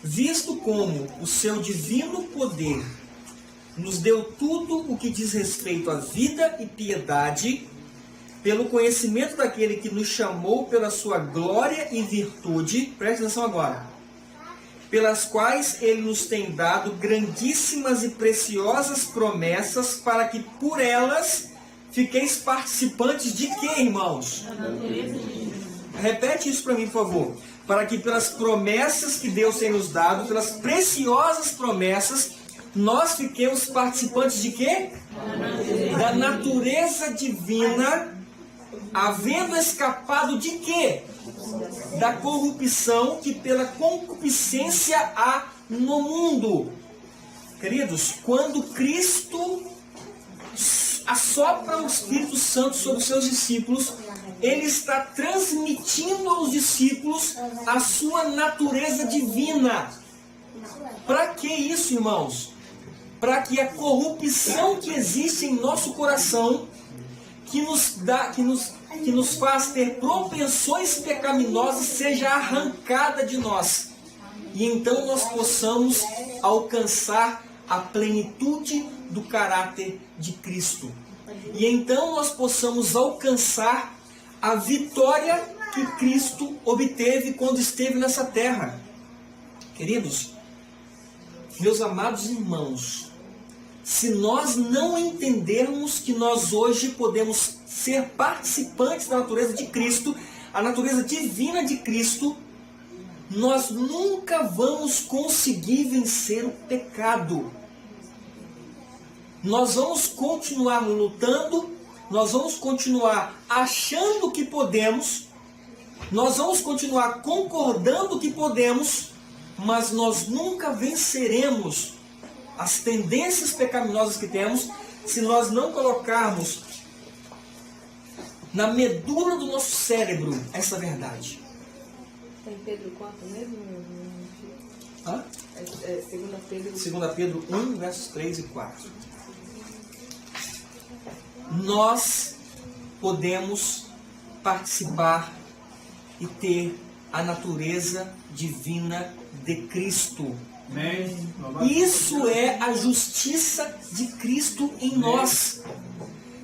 Speaker 1: visto como o seu divino poder nos deu tudo o que diz respeito à vida e piedade, pelo conhecimento daquele que nos chamou pela sua glória e virtude, preste atenção agora, pelas quais ele nos tem dado grandíssimas e preciosas promessas, para que por elas fiqueis participantes de quê, irmãos? Repete isso para mim, por favor. Para que pelas promessas que Deus tem nos dado, pelas preciosas promessas, nós fiquemos participantes de quê? Da natureza divina, havendo escapado de quê? Da corrupção que pela concupiscência há no mundo. Queridos, quando Cristo assopra o Espírito Santo sobre os seus discípulos, ele está transmitindo aos discípulos a sua natureza divina. Para que isso, irmãos? Para que a corrupção que existe em nosso coração, que nos faz ter propensões pecaminosas, seja arrancada de nós. E então nós possamos alcançar a plenitude do caráter de Cristo. E então nós possamos alcançar a vitória que Cristo obteve quando esteve nessa terra. Queridos, meus amados irmãos, se nós não entendermos que nós hoje podemos ser participantes da natureza de Cristo, a natureza divina de Cristo, nós nunca vamos conseguir vencer o pecado. Nós vamos continuar lutando, nós vamos continuar achando que podemos, nós vamos continuar concordando que podemos, mas nós nunca venceremos as tendências pecaminosas que temos se nós não colocarmos na medula do nosso cérebro essa verdade.
Speaker 3: Tem Pedro quanto mesmo?
Speaker 1: Hã? 2 Pedro 1, versos 3 e 4. Nós podemos participar e ter a natureza divina de Cristo. Isso é a justiça de Cristo em nós.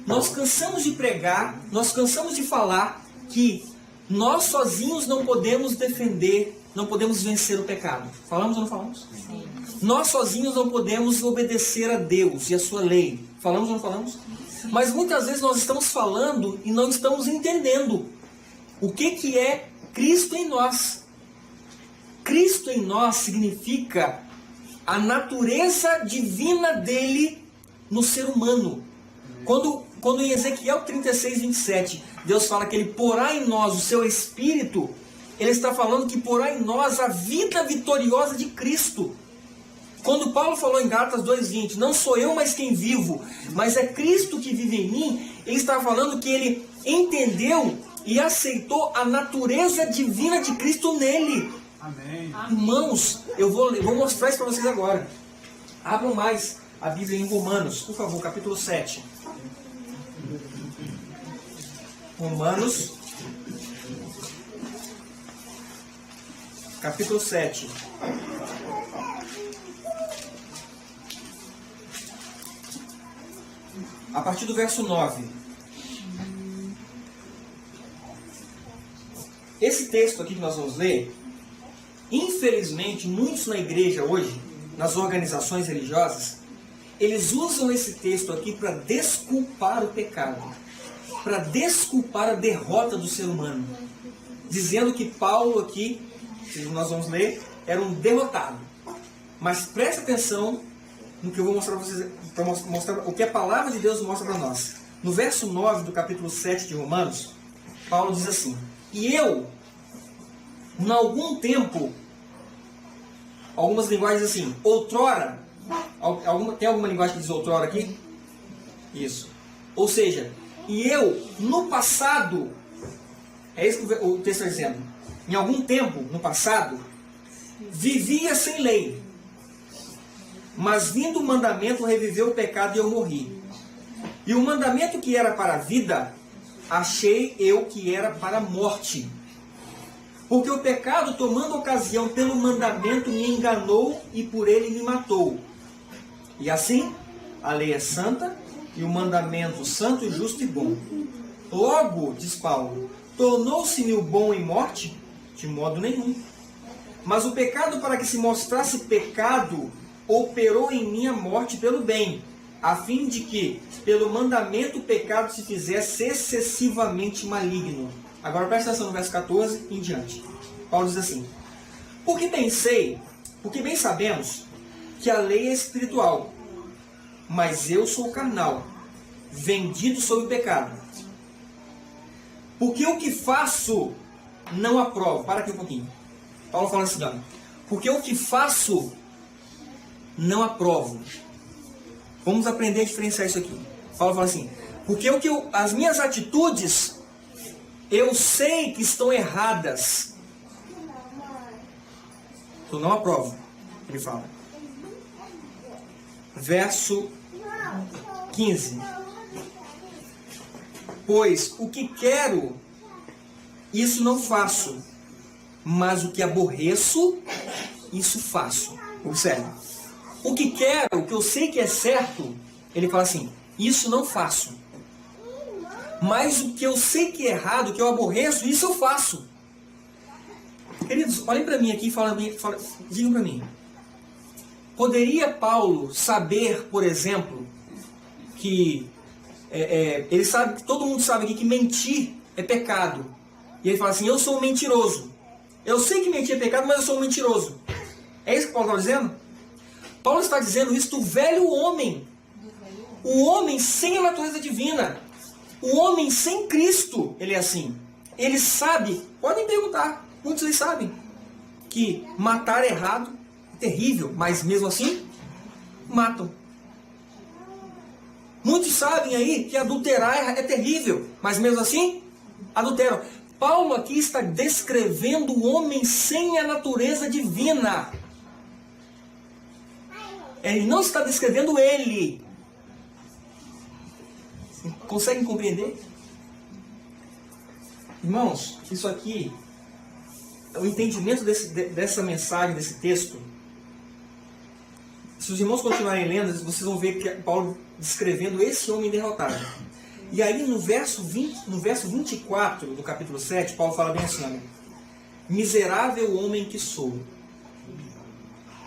Speaker 1: Nós cansamos de pregar, nós cansamos de falar que nós sozinhos não podemos defender, não podemos vencer o pecado. Falamos ou não falamos? Sim. Nós sozinhos não podemos obedecer a Deus e a sua lei. Falamos ou não falamos? Sim. Mas muitas vezes nós estamos falando e não estamos entendendo o que é Cristo em nós. Cristo em nós significa a natureza divina dele no ser humano. Quando em Ezequiel 36, 27, Deus fala que ele porá em nós o seu Espírito, ele está falando que porá em nós a vida vitoriosa de Cristo. Quando Paulo falou em Gálatas 2,20, não sou eu mais quem vivo, mas é Cristo que vive em mim, ele está falando que ele entendeu e aceitou a natureza divina de Cristo nele.
Speaker 4: Amém.
Speaker 1: Irmãos, eu vou mostrar isso para vocês agora. Abram mais a Bíblia em Romanos, por favor, capítulo 7. Romanos, capítulo 7. A partir do verso 9. Esse texto aqui que nós vamos ler, infelizmente, muitos na igreja hoje, nas organizações religiosas, eles usam esse texto aqui para desculpar o pecado, para desculpar a derrota do ser humano, dizendo que Paulo aqui, que nós vamos ler, era um derrotado. Mas preste atenção no que eu vou mostrar para vocês, para mostrar o que a palavra de Deus mostra para nós. No verso 9 do capítulo 7 de Romanos, Paulo diz assim: e eu, em algum tempo, algumas linguagens assim, outrora, tem alguma linguagem que diz outrora aqui? Isso. Ou seja, e eu, no passado, é isso que o texto está dizendo, em algum tempo, no passado, vivia sem lei, mas vindo o mandamento, reviveu o pecado e eu morri. E o mandamento que era para a vida, achei eu que era para a morte. Porque o pecado, tomando ocasião pelo mandamento, me enganou e por ele me matou. E assim, a lei é santa e o mandamento santo, justo e bom. Logo, diz Paulo, tornou-se-me o bom em morte? De modo nenhum. Mas o pecado, para que se mostrasse pecado, operou em mim a morte pelo bem, a fim de que, pelo mandamento, o pecado se fizesse excessivamente maligno. Agora presta atenção no verso 14 e em diante. Paulo diz assim: porque bem sabemos que a lei é espiritual, mas eu sou carnal, vendido sob o pecado. Porque o que faço não aprovo. Para aqui um pouquinho. Paulo fala assim: porque o que faço não aprovo. Vamos aprender a diferenciar isso aqui. Paulo fala assim: porque as minhas atitudes, eu sei que estão erradas, eu não aprovo. Ele fala. Verso 15. Pois o que quero, isso não faço, mas o que aborreço, isso faço. Observe. O que quero, o que eu sei que é certo, ele fala assim, isso não faço. Mas o que eu sei que é errado, o que eu aborreço, isso eu faço. Queridos, olhem para mim aqui e digam para mim. Poderia Paulo saber, por exemplo, que ele sabe, todo mundo sabe aqui que mentir é pecado. E ele fala assim, eu sou um mentiroso. Eu sei que mentir é pecado, mas eu sou um mentiroso. É isso que Paulo está dizendo? Paulo está dizendo isso do velho homem. O homem sem a natureza divina. O homem sem Cristo, ele é assim. Ele sabe, podem perguntar, muitos eles sabem, que matar é errado, é terrível, mas mesmo assim, matam. Muitos sabem aí que adulterar é terrível, mas mesmo assim, adulteram. Paulo aqui está descrevendo o homem sem a natureza divina. Ele não está descrevendo ele. Conseguem compreender? Irmãos, isso aqui, o entendimento dessa mensagem, desse texto, se os irmãos continuarem lendo, vocês vão ver que Paulo descrevendo esse homem derrotado. E aí no verso 24 do capítulo 7, Paulo fala bem assim, miserável homem que sou,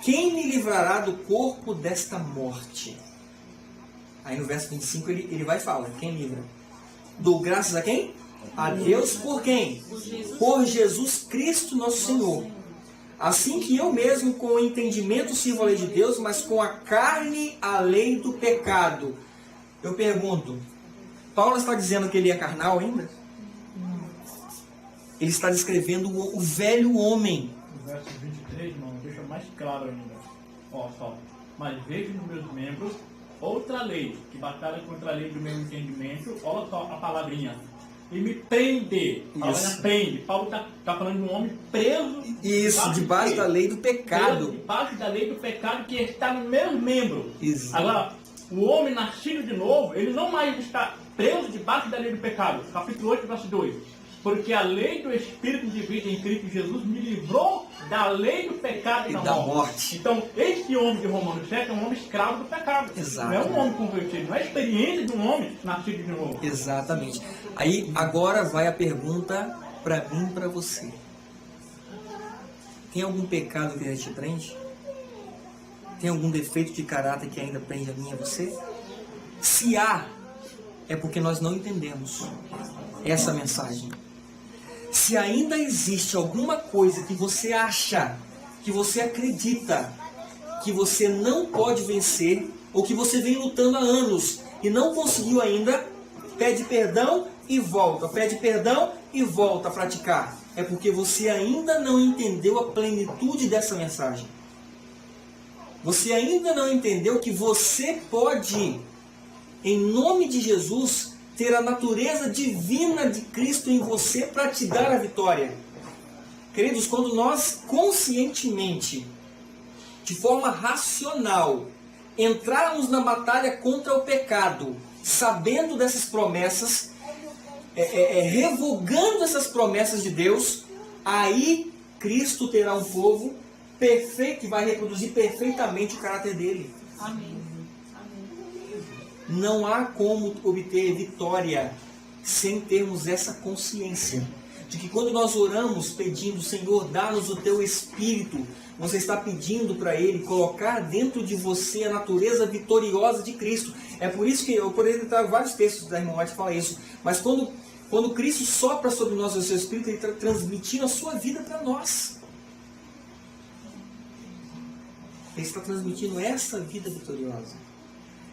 Speaker 1: quem me livrará do corpo desta morte? Aí no verso 25 ele vai falar, quem livra? Dou graças a quem? A Deus por quem? Por Jesus Cristo nosso Senhor. Assim que eu mesmo com o entendimento sirvo a lei de Deus, mas com a carne a lei do pecado. Eu pergunto, Paulo está dizendo que ele é carnal ainda? Ele está descrevendo o velho homem.
Speaker 4: O verso 23, irmão, deixa mais claro ainda. ó só, mas vejo nos meus membros outra lei, que batalha contra a lei do meu entendimento, olha só a palavrinha, e me prende. A palavra prende. Paulo está falando de um homem preso.
Speaker 1: Isso, debaixo da lei do pecado.
Speaker 4: Preso debaixo da lei do pecado que está no meu membro.
Speaker 1: Isso.
Speaker 4: Agora, o homem nascido de novo, ele não mais está preso debaixo da lei do pecado. Capítulo 8, verso 2. Porque a lei do Espírito de vida em Cristo Jesus me livrou da lei do pecado e da morte. Então, este homem de Romanos 7 é um homem escravo do pecado.
Speaker 1: Exato.
Speaker 4: Não é um homem convertido, não é a experiência de um homem nascido de novo.
Speaker 1: Exatamente. Aí, agora vai a pergunta para mim e para você. Tem algum pecado que ainda te prende? Tem algum defeito de caráter que ainda prende a mim e a você? Se há, é porque nós não entendemos essa mensagem. Se ainda existe alguma coisa que você acha, que você acredita, que você não pode vencer, ou que você vem lutando há anos e não conseguiu ainda, pede perdão e volta, pede perdão e volta a praticar. É porque você ainda não entendeu a plenitude dessa mensagem. Você ainda não entendeu que você pode, em nome de Jesus, ter a natureza divina de Cristo em você para te dar a vitória. Queridos, quando nós conscientemente, de forma racional, entrarmos na batalha contra o pecado, sabendo dessas promessas, revogando essas promessas de Deus, aí Cristo terá um povo perfeito que vai reproduzir perfeitamente o caráter dele.
Speaker 2: Amém.
Speaker 1: Não há como obter vitória sem termos essa consciência de que quando nós oramos pedindo, Senhor, dá-nos o teu Espírito, você está pedindo para Ele colocar dentro de você a natureza vitoriosa de Cristo. É por isso que eu poderia entrar vários textos da irmã White que fala isso, mas quando Cristo sopra sobre nós o seu Espírito, Ele está transmitindo a sua vida para nós. Ele está transmitindo essa vida vitoriosa.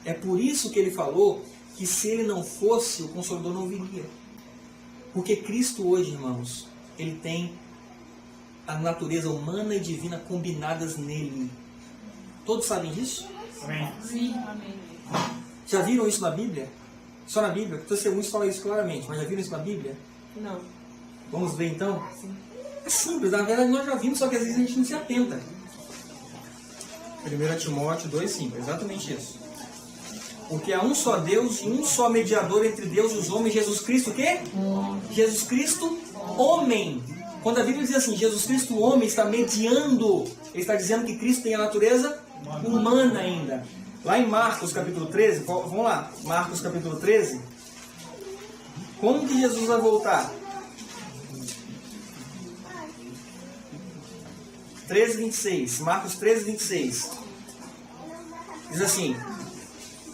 Speaker 1: É por isso que ele falou que se ele não fosse, o Consolador não viria. Porque Cristo hoje, irmãos, ele tem a natureza humana e divina combinadas nele. Todos sabem disso?
Speaker 4: Amém.
Speaker 2: Sim, amém.
Speaker 1: Já viram isso na Bíblia? Só na Bíblia? O Testemunhos fala isso claramente, mas já viram isso na Bíblia?
Speaker 3: Não.
Speaker 1: Vamos ver então?
Speaker 3: Sim.
Speaker 1: É simples, na verdade nós já vimos, só que às vezes a gente não se atenta. 1 Timóteo 2,5, exatamente isso. Porque há um só Deus e um só mediador entre Deus e os homens, Jesus Cristo, o quê? Jesus Cristo, homem. Quando a Bíblia diz assim, Jesus Cristo, homem, está mediando, ele está dizendo que Cristo tem a natureza humana ainda. Lá em Marcos capítulo 13, vamos lá, Marcos capítulo 13, como que Jesus vai voltar? 13:26, Marcos 13:26, diz assim,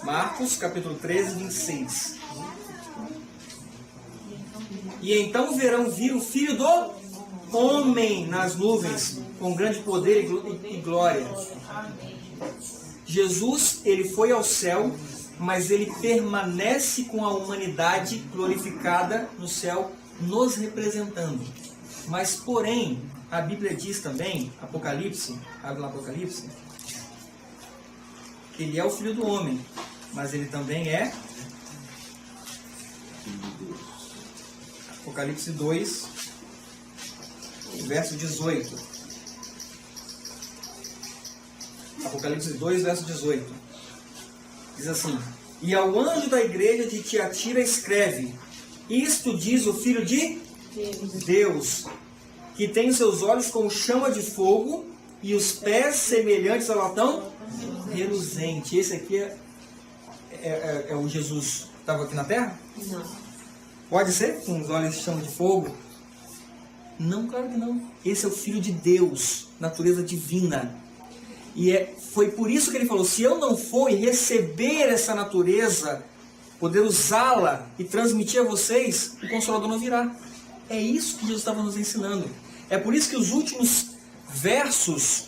Speaker 1: Marcos capítulo 13:26, e então verão vir o Filho do Homem nas nuvens, com grande poder e glória. Jesus, ele foi ao céu, mas ele permanece com a humanidade glorificada no céu, nos representando. Mas, porém, a Bíblia diz também, Apocalipse, abre lá Apocalipse, que ele é o Filho do Homem, mas ele também é Apocalipse 2, verso 18. Apocalipse 2, verso 18. Diz assim: e ao anjo da igreja de Tiatira escreve: isto diz o Filho de Deus, que tem os seus olhos como chama de fogo e os pés semelhantes a latão reluzente. Esse aqui é o Jesus que estava aqui na terra?
Speaker 3: Não.
Speaker 1: Pode ser com os olhos de chama de fogo? Não, claro que não. Esse é o Filho de Deus, natureza divina. E foi por isso que ele falou, se eu não for e receber essa natureza, poder usá-la e transmitir a vocês, o Consolador não virá. É isso que Jesus estava nos ensinando. É por isso que os últimos versos,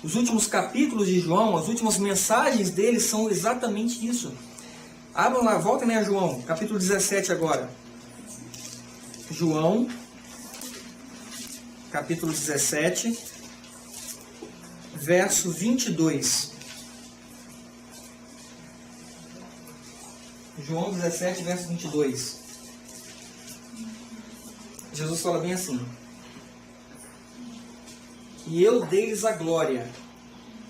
Speaker 1: os últimos capítulos de João, as últimas mensagens dele são exatamente isso. Abram lá, voltem a João, capítulo 17 agora. João, capítulo 17, verso 22. João 17, verso 22. Jesus fala bem assim: e eu dei-lhes a glória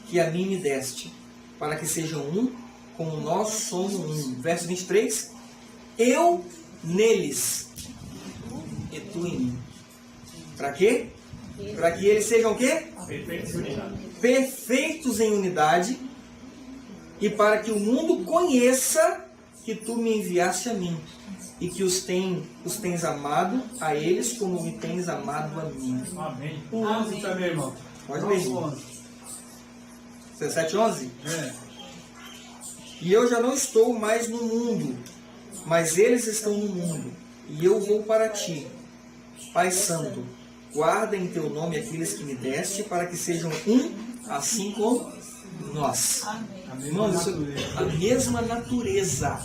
Speaker 1: que a mim me deste, para que sejam um, como nós somos um. Verso 23. Eu neles e tu em mim. Para quê? Para que eles sejam o quê?
Speaker 4: Perfeitos em unidade.
Speaker 1: Perfeitos em unidade, e para que o mundo conheça que tu me enviaste a mim, e que os tens amado a eles como me tens amado a mim.
Speaker 4: Amém.
Speaker 5: O 11 também, irmão.
Speaker 1: Pode ler.
Speaker 5: Nosso 11.
Speaker 1: 17, 11?
Speaker 5: É.
Speaker 1: E eu já não estou mais no mundo, mas eles estão no mundo, e eu vou para ti. Pai Santo, guarda em teu nome aqueles que me deste, para que sejam um, assim como nós. Irmãos, isso é a mesma natureza.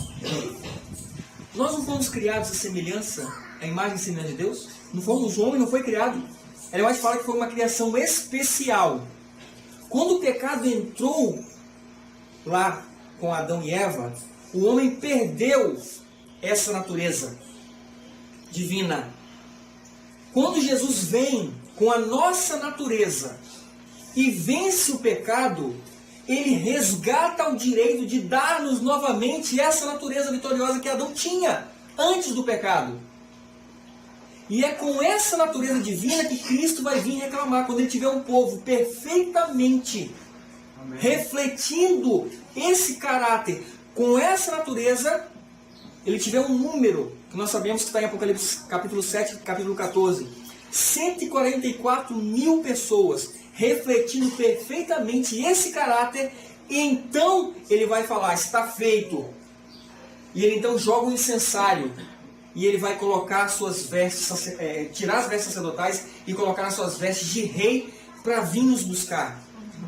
Speaker 1: Nós não fomos criados à semelhança, à imagem e semelhança de Deus? Não fomos, o homem não foi criado. Ela mais fala que foi uma criação especial. Quando o pecado entrou lá com Adão e Eva, o homem perdeu essa natureza divina. Quando Jesus vem com a nossa natureza e vence o pecado, ele resgata o direito de dar-nos novamente essa natureza vitoriosa que Adão tinha antes do pecado. E é com essa natureza divina que Cristo vai vir reclamar quando ele tiver um povo perfeitamente refletindo esse caráter. Com essa natureza, ele tiver um número, que nós sabemos que está em Apocalipse capítulo 7, capítulo 14. 144 mil pessoas refletindo perfeitamente esse caráter, e então ele vai falar, está feito. E ele então joga o incensário, e ele vai colocar suas vestes, tirar as vestes sacerdotais e colocar as suas vestes de rei para vir nos buscar.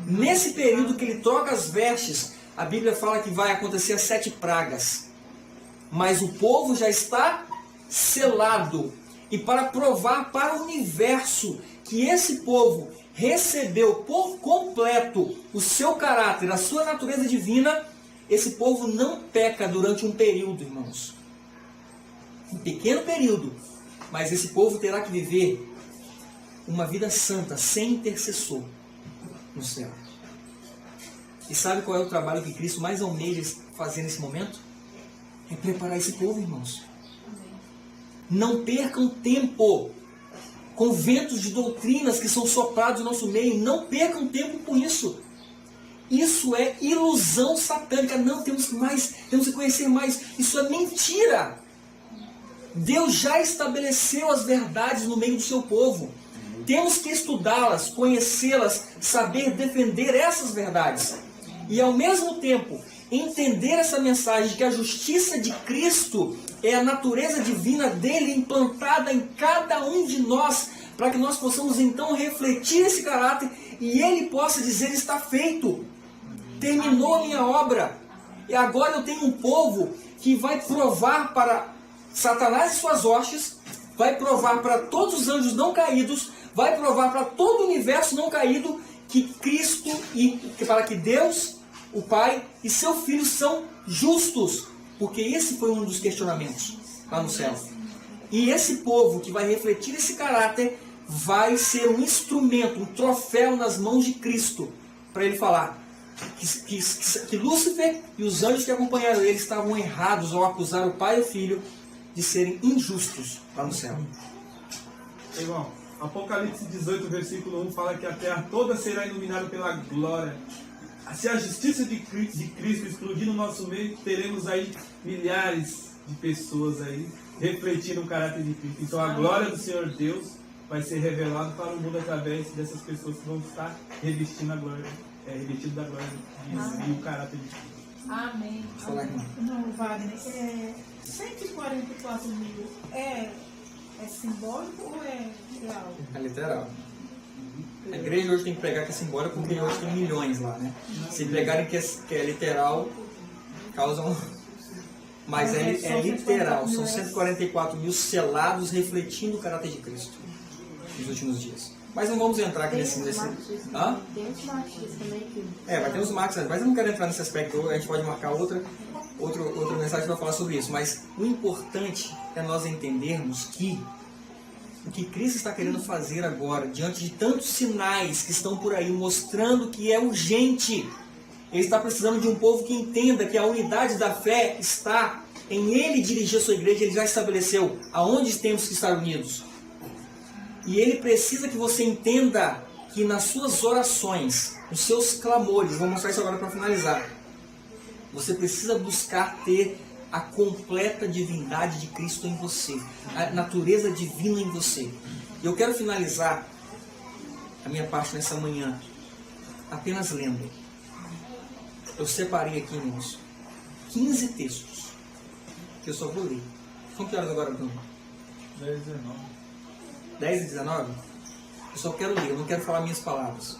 Speaker 1: Nesse período que ele troca as vestes, a Bíblia fala que vai acontecer as 7 pragas. Mas o povo já está selado. E para provar para o universo que esse povo recebeu por completo o seu caráter, a sua natureza divina, esse povo não peca durante um período, irmãos. Um pequeno período. Mas esse povo terá que viver uma vida santa, sem intercessor no céu. E sabe qual é o trabalho que Cristo mais almeja fazer nesse momento? É preparar esse povo, irmãos. Não percam tempo com ventos de doutrinas que são soprados no nosso meio. Não percam tempo com isso. Isso é ilusão satânica. Não, temos que conhecer mais. Isso é mentira. Deus já estabeleceu as verdades no meio do seu povo. Temos que estudá-las, conhecê-las, saber defender essas verdades. E ao mesmo tempo, entender essa mensagem de que a justiça de Cristo é a natureza divina dele implantada em cada um de nós, para que nós possamos então refletir esse caráter e ele possa dizer: está feito, terminou a minha obra. E agora eu tenho um povo que vai provar para Satanás e suas hostes, vai provar para todos os anjos não caídos, vai provar para todo o universo não caído que Cristo e para que Deus, o Pai e seu Filho são justos, porque esse foi um dos questionamentos lá no céu. E esse povo que vai refletir esse caráter vai ser um instrumento, um troféu nas mãos de Cristo, para ele falar que Lúcifer e os anjos que acompanharam ele estavam errados ao acusar o Pai e o Filho de serem injustos lá no céu.
Speaker 5: Irmão, Apocalipse 18, versículo 1 fala que a terra toda será iluminada pela glória. Se a justiça de Cristo explodir no nosso meio, teremos aí milhares de pessoas aí refletindo o caráter de Cristo. Então a glória do Senhor Deus vai ser revelada para o mundo através dessas pessoas que vão estar revestindo a glória, revestido da glória de Deus e o caráter de Cristo.
Speaker 2: Amém.
Speaker 3: Não, Wagner, 144 mil é simbólico ou é real?
Speaker 1: É literal. A igreja hoje tem que pregar que é simbólico, porque hoje tem milhões lá, né? Se pregarem que é literal, causam... Mas é literal, são 144 mil selados refletindo o caráter de Cristo nos últimos dias. Mas não vamos entrar aqui nesse... Hã?
Speaker 2: Tem uns marxistas também que...
Speaker 1: Vai ter uns marcos, mas eu não quero entrar nesse aspecto, a gente pode marcar outra mensagem para falar sobre isso, mas o importante é nós entendermos que o que Cristo está querendo fazer agora, diante de tantos sinais que estão por aí mostrando que é urgente, Ele está precisando de um povo que entenda que a unidade da fé está em Ele dirigir a sua igreja. Ele já estabeleceu aonde temos que estar unidos. E Ele precisa que você entenda que nas suas orações, nos seus clamores, vou mostrar isso agora para finalizar, você precisa buscar ter a completa divindade de Cristo em você, a natureza divina em você. E eu quero finalizar a minha parte nessa manhã apenas lendo. Eu separei aqui, irmãos, 15 textos que eu só vou ler. São que horas agora, Bruno?
Speaker 5: 10 e 19.
Speaker 1: 10 e 19? Eu só quero ler, eu não quero falar minhas palavras.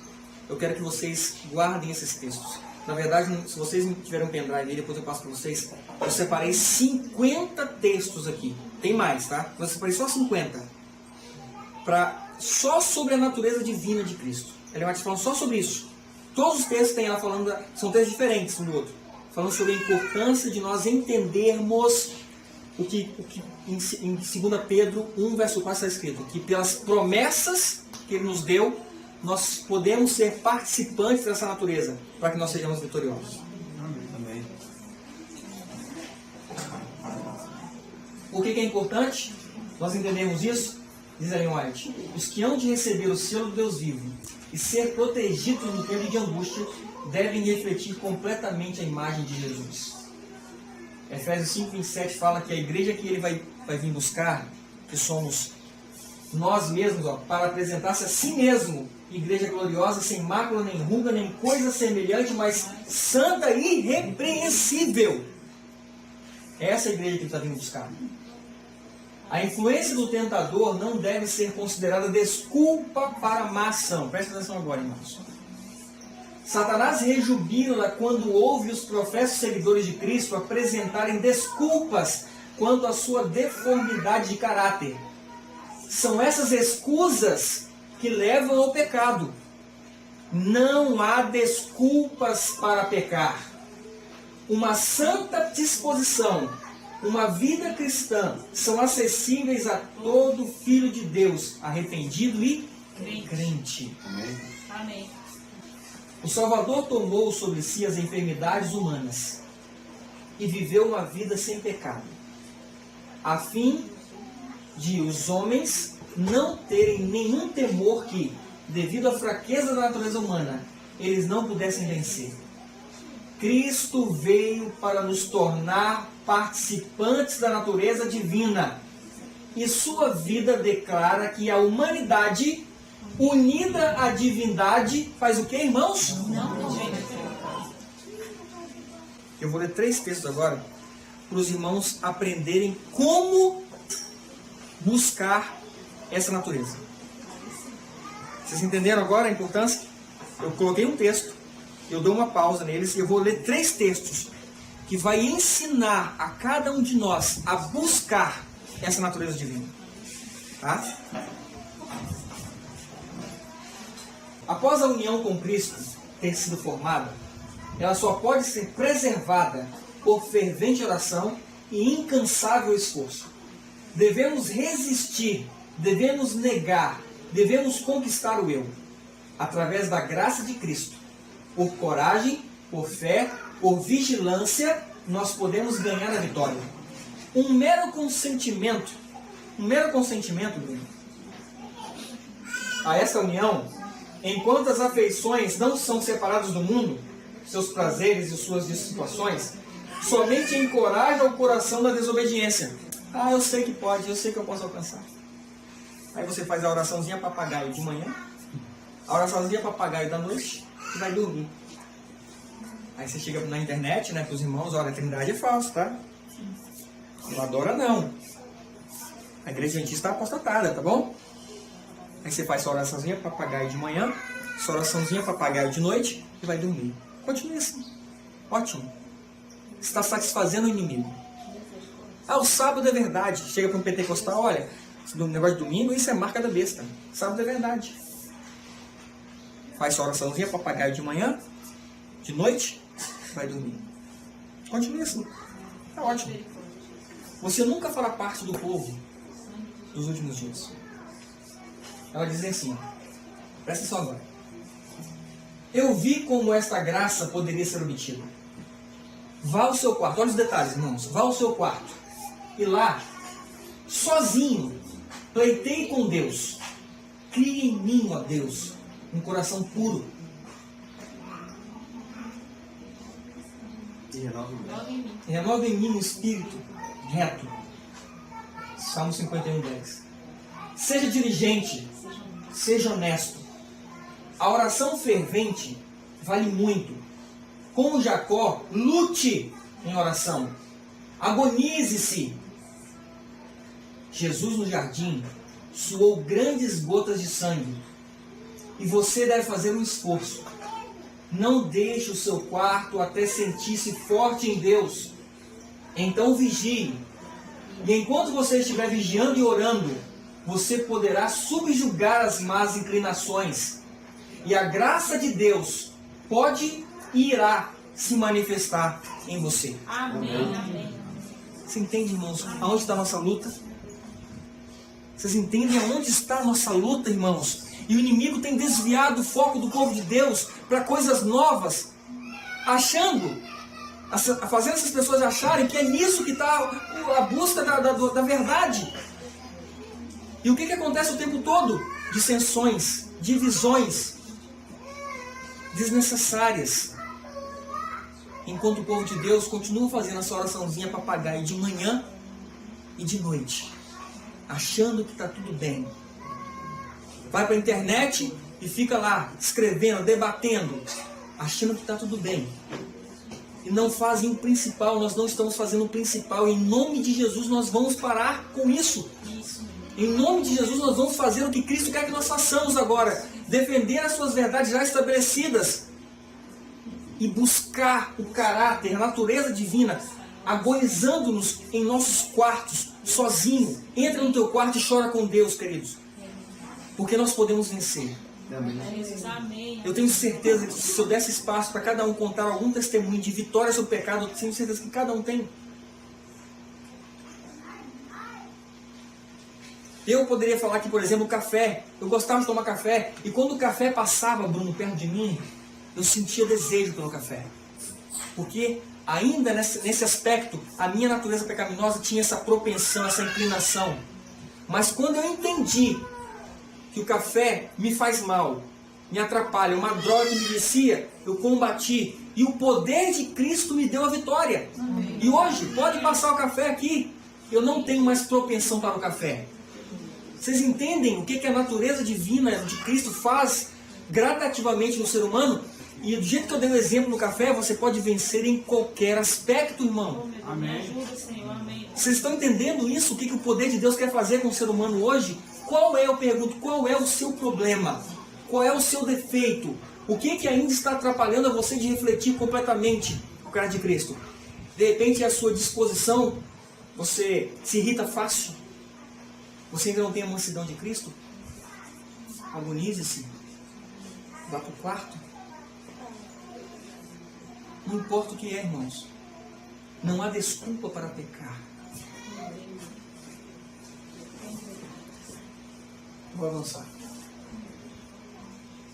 Speaker 1: Eu quero que vocês guardem esses textos. Na verdade, se vocês tiverem um pendrive aí, depois eu passo para vocês. Eu separei 50 textos aqui. Tem mais, tá? Eu separei só 50. Só sobre a natureza divina de Cristo. Ele vai te falando só sobre isso. Todos os textos tem ela falando, são textos diferentes um do outro. Falando sobre a importância de nós entendermos o que em 2 Pedro 1, verso 4 está escrito. Que pelas promessas que Ele nos deu, nós podemos ser participantes dessa natureza, para que nós sejamos vitoriosos.
Speaker 5: Amém.
Speaker 1: Por que é importante nós entendermos isso? Diz Ellen White: os que hão de receber o selo do Deus vivo e ser protegidos no tempo de angústia devem refletir completamente a imagem de Jesus. Efésios 5, 27 fala que a igreja que Ele vai vir buscar, que somos nós mesmos, para apresentar-se a si mesmo, igreja gloriosa, sem mácula, nem ruga, nem coisa semelhante, mas santa e irrepreensível. Essa é a igreja que Ele está vindo buscar. A influência do tentador não deve ser considerada desculpa para a má ação. Presta atenção agora, irmãos. Satanás rejubila quando ouve os professos seguidores de Cristo apresentarem desculpas quanto à sua deformidade de caráter. São essas escusas que levam ao pecado. Não há desculpas para pecar. Uma santa disposição, uma vida cristã, são acessíveis a todo filho de Deus, arrependido e crente.
Speaker 2: Amém.
Speaker 1: O Salvador tomou sobre si as enfermidades humanas e viveu uma vida sem pecado, a fim de os homens não terem nenhum temor que, devido à fraqueza da natureza humana, eles não pudessem vencer. Cristo veio para nos tornar participantes da natureza divina, e sua vida declara que a humanidade unida à divindade faz o que, irmãos? Eu vou ler 3 textos agora para os irmãos aprenderem como buscar essa natureza. Vocês entenderam agora a importância? Eu coloquei um texto, eu dou uma pausa neles e eu vou ler 3 textos que vai ensinar a cada um de nós a buscar essa natureza divina. Tá? Após a união com Cristo ter sido formada, ela só pode ser preservada por fervente oração e incansável esforço. Devemos resistir, devemos negar, devemos conquistar o eu, através da graça de Cristo. Por coragem, por fé, por vigilância, nós podemos ganhar a vitória. Um mero consentimento, Bruno, a essa união, enquanto as afeições não são separadas do mundo, seus prazeres e suas situações, somente encoraja o coração da desobediência. Ah, eu sei que pode, eu sei que eu posso alcançar. Aí você faz a oraçãozinha papagaio de manhã, a oraçãozinha papagaio da noite e vai dormir. Aí você chega na internet, né, para os irmãos, olha, a Trindade é falso, tá? Não adora não. A igreja adventista está apostatada, tá bom? Aí você faz sua oraçãozinha papagaio de manhã, sua oraçãozinha papagaio de noite e vai dormir. Continue assim. Ótimo. Está satisfazendo o inimigo. Ah, o sábado é verdade. Chega para um pentecostal, olha, no negócio de domingo, isso é marca da besta. Sábado é verdade. faz sua oraçãozinha, papagaio de manhã, de noite, vai dormir. Continue assim. Tá ótimo. Você nunca fará parte do povo dos últimos dias. Ela diz assim, ó, presta atenção agora. Eu vi como esta graça poderia ser obtida. Vá ao seu quarto, olha os detalhes, irmãos. Vá ao seu quarto e lá, sozinho, pleiteie com Deus. Crie em mim, ó Deus, um coração puro. E renova em mim um espírito reto. Salmo 51:10. Seja diligente, seja honesto. A oração fervente vale muito. Como Jacó, lute em oração. Agonize-se. Jesus no jardim suou grandes gotas de sangue. E você deve fazer um esforço. Não deixe o seu quarto até sentir-se forte em Deus. Então vigie. E enquanto você estiver vigiando e orando, você poderá subjugar as más inclinações. E a graça de Deus pode e irá se manifestar em você.
Speaker 2: Amém. Amém.
Speaker 1: Você entende, irmãos, aonde está a nossa luta? Vocês entendem aonde está a nossa luta, irmãos? E o inimigo tem desviado o foco do povo de Deus para coisas novas, fazendo essas pessoas acharem que é nisso que está a busca da verdade. E o que acontece o tempo todo? Dissensões, divisões desnecessárias. Enquanto o povo de Deus continua fazendo essa oraçãozinha papagaio de manhã e de noite, achando que está tudo bem. Vai para a internet e fica lá escrevendo, debatendo, achando que está tudo bem. E não fazem o principal. Nós não estamos fazendo o principal. Em nome de Jesus nós vamos parar com isso. Em nome de Jesus nós vamos fazer o que Cristo quer que nós façamos agora. Defender as suas verdades já estabelecidas. E buscar o caráter, a natureza divina, agonizando-nos em nossos quartos, sozinho. Entra no teu quarto e chora com Deus, queridos. Porque nós podemos vencer.
Speaker 2: Amém.
Speaker 1: Eu tenho certeza que se eu desse espaço para cada um contar algum testemunho de vitória sobre o pecado, eu tenho certeza que cada um tem. Eu poderia falar que, por exemplo, o café. Eu gostava de tomar café. E quando o café passava, Bruno, perto de mim, eu sentia desejo pelo café. Porque ainda nesse aspecto, a minha natureza pecaminosa tinha essa propensão, essa inclinação. Mas quando eu entendi que o café me faz mal, me atrapalha, uma droga que me vicia, eu combati. E o poder de Cristo me deu a vitória. Amém. E hoje, pode passar o café aqui, eu não tenho mais propensão para o café. Vocês entendem o que a natureza divina de Cristo faz gradativamente no ser humano? E do jeito que eu dei o exemplo no café, você pode vencer em qualquer aspecto, irmão.
Speaker 2: Amém. Amém.
Speaker 1: Vocês estão entendendo isso? O que o poder de Deus quer fazer com o ser humano hoje? Eu pergunto, qual é o seu problema? Qual é o seu defeito? O que ainda está atrapalhando a você de refletir completamente o cara de Cristo? De repente é a sua disposição, você se irrita fácil? Você ainda não tem a mansidão de Cristo? Agonize-se. Vá para o quarto. Não importa o que é, irmãos. Não há desculpa para pecar. Vou avançar.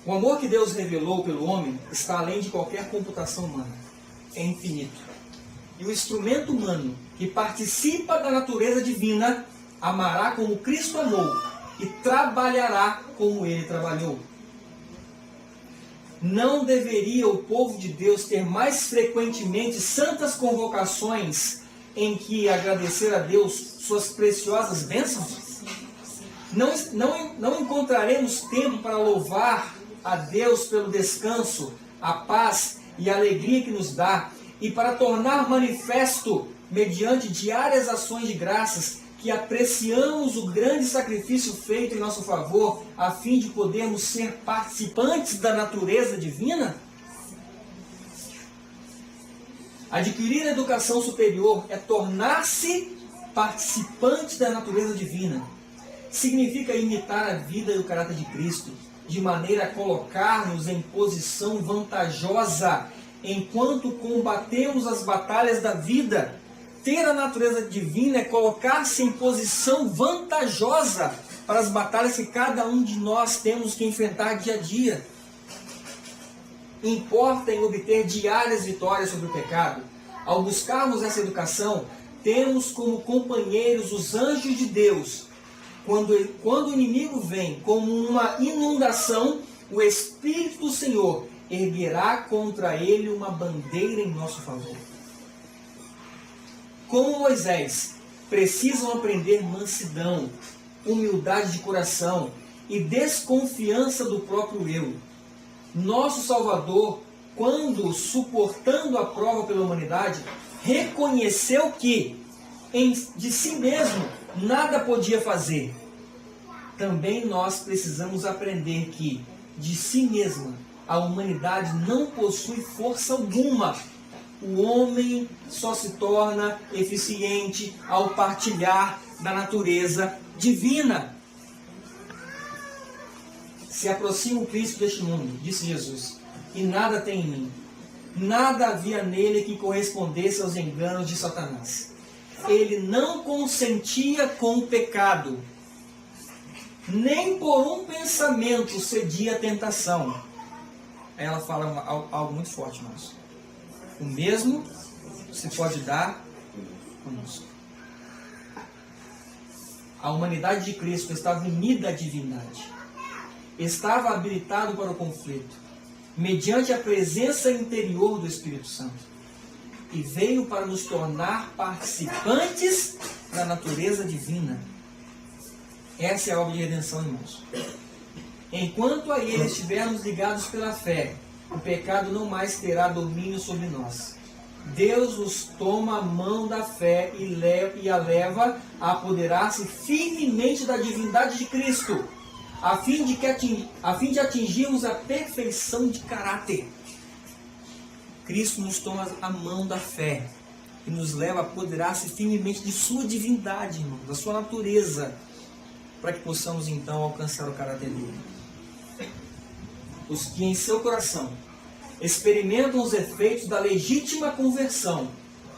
Speaker 1: O amor que Deus revelou pelo homem está além de qualquer computação humana. É infinito. E o instrumento humano que participa da natureza divina amará como Cristo amou e trabalhará como Ele trabalhou. Não deveria o povo de Deus ter mais frequentemente santas convocações em que agradecer a Deus suas preciosas bênçãos? Não encontraremos tempo para louvar a Deus pelo descanso, a paz e a alegria que nos dá, e para tornar manifesto, mediante diárias ações de graças, que apreciamos o grande sacrifício feito em nosso favor, a fim de podermos ser participantes da natureza divina? Adquirir a educação superior é tornar-se participante da natureza divina. Significa imitar a vida e o caráter de Cristo, de maneira a colocar-nos em posição vantajosa enquanto combatemos as batalhas da vida. Ter a natureza divina é colocar-se em posição vantajosa para as batalhas que cada um de nós temos que enfrentar dia a dia. Importa em obter diárias vitórias sobre o pecado. Ao buscarmos essa educação, temos como companheiros os anjos de Deus. Quando o inimigo vem como uma inundação, o Espírito do Senhor erguerá contra ele uma bandeira em nosso favor. Como Moisés, precisam aprender mansidão, humildade de coração e desconfiança do próprio eu. Nosso Salvador, quando suportando a prova pela humanidade, reconheceu que de si mesmo nada podia fazer. Também nós precisamos aprender que de si mesma a humanidade não possui força alguma. O homem só se torna eficiente ao partilhar da natureza divina. Se aproxima o Cristo deste mundo, disse Jesus, e nada tem em mim. Nada havia nele que correspondesse aos enganos de Satanás. Ele não consentia com o pecado, nem por um pensamento cedia à tentação. Aí ela fala algo muito forte, irmãos. O mesmo se pode dar conosco. A humanidade de Cristo estava unida à divindade. Estava habilitado para o conflito, mediante a presença interior do Espírito Santo. E veio para nos tornar participantes da natureza divina. Essa é a obra de redenção, irmãos. Enquanto a ele estivermos ligados pela fé, o pecado não mais terá domínio sobre nós. Deus nos toma a mão da fé e a leva a apoderar-se firmemente da divindade de Cristo, a fim de atingirmos a perfeição de caráter. Cristo nos toma a mão da fé e nos leva a apoderar-se firmemente de sua divindade, irmão, da sua natureza, para que possamos então alcançar o caráter dele. Os que em seu coração experimentam os efeitos da legítima conversão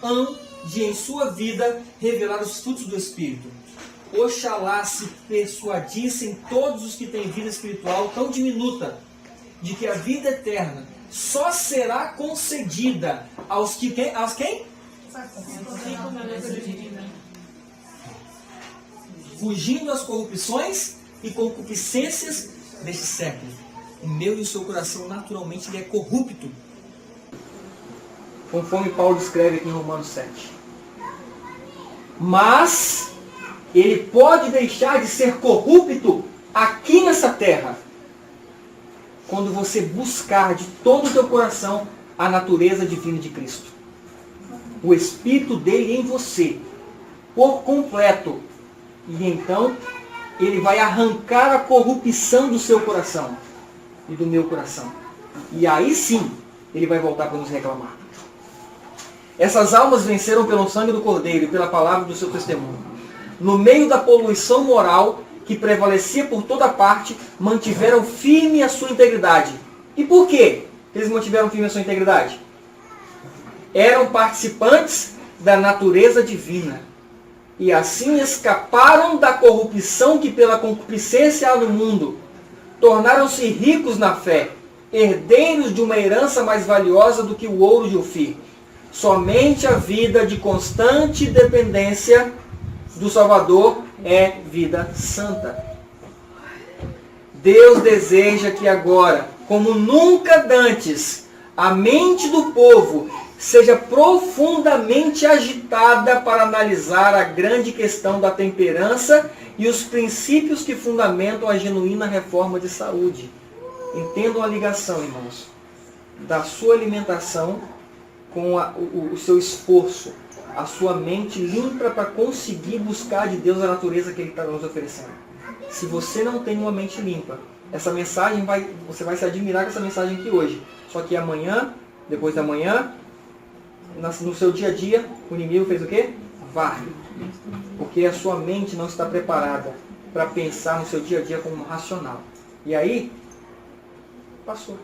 Speaker 1: hão de em sua vida revelar os frutos do Espírito. Oxalá se persuadissem todos os que têm vida espiritual tão diminuta, de que a vida eterna só será concedida aos que quem? Aos quem? Fugindo às corrupções e concupiscências deste século. O meu e o seu coração naturalmente ele é corrupto, conforme Paulo descreve aqui em Romanos 7. Mas ele pode deixar de ser corrupto aqui nessa terra, quando você buscar de todo o teu coração a natureza divina de Cristo. O Espírito dele em você, por completo. E então, ele vai arrancar a corrupção do seu coração e do meu coração. E aí sim, ele vai voltar para nos reclamar. Essas almas venceram pelo sangue do Cordeiro e pela palavra do seu testemunho. No meio da poluição moral que prevalecia por toda parte, mantiveram firme a sua integridade. E por quê eles mantiveram firme a sua integridade? Eram participantes da natureza divina. E assim escaparam da corrupção que pela concupiscência há no mundo. Tornaram-se ricos na fé, herdeiros de uma herança mais valiosa do que o ouro de Ofir. Somente a vida de constante dependência do Salvador é vida santa. Deus deseja que agora, como nunca dantes, a mente do povo seja profundamente agitada para analisar a grande questão da temperança e os princípios que fundamentam a genuína reforma de saúde. Entendam a ligação, irmãos, da sua alimentação com o seu esforço, a sua mente limpa para conseguir buscar de Deus a natureza que Ele está nos oferecendo. Se você não tem uma mente limpa, essa mensagem você vai se admirar com essa mensagem aqui hoje. Só que amanhã, depois da manhã, no seu dia a dia, o inimigo fez o quê? Varre. Porque a sua mente não está preparada para pensar no seu dia a dia como racional. E aí,
Speaker 6: Passou.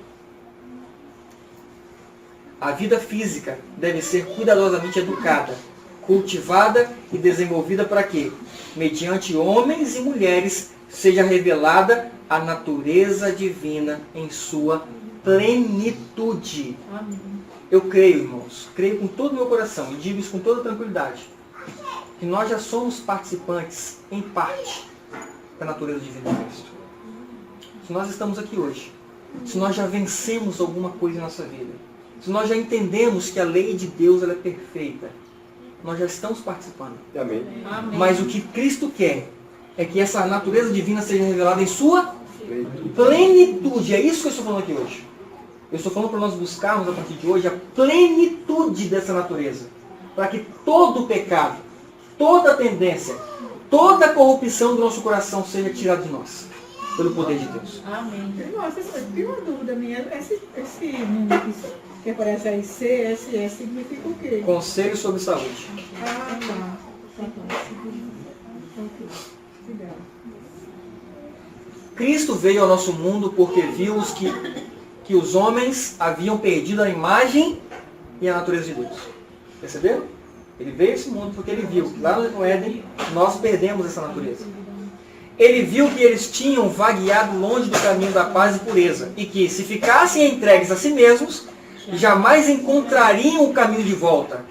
Speaker 6: A vida física deve ser cuidadosamente educada, cultivada e desenvolvida para quê? Mediante homens e mulheres seja revelada a natureza divina em sua plenitude. Eu creio, irmãos, creio com todo o meu coração e digo isso com toda tranquilidade, que nós já somos participantes, em parte, da natureza divina de Cristo. Se nós estamos aqui hoje, se nós já vencemos alguma coisa em nossa vida, se nós já entendemos que a lei de Deus ela é perfeita, nós já estamos participando.
Speaker 7: Amém.
Speaker 6: Mas o que Cristo quer é que essa natureza divina seja revelada em sua plenitude. É isso que eu estou falando aqui hoje. Eu estou falando para nós buscarmos a partir de hoje a plenitude dessa natureza. Para que todo o pecado, toda a tendência, toda a corrupção do nosso coração seja tirada de nós. Pelo poder de Deus.
Speaker 2: Amém.
Speaker 3: Nossa, tem uma dúvida minha. Esse número que aparece aí, CSS, significa o quê?
Speaker 6: Conselho sobre Saúde.
Speaker 3: Ah, tá. Ok. Obrigada.
Speaker 6: Cristo veio ao nosso mundo porque viu que os homens haviam perdido a imagem e a natureza de Deus. Perceberam? Ele veio a esse mundo porque ele viu que lá no Éden nós perdemos essa natureza. Ele viu que eles tinham vagueado longe do caminho da paz e pureza e que, se ficassem entregues a si mesmos, jamais encontrariam o caminho de volta.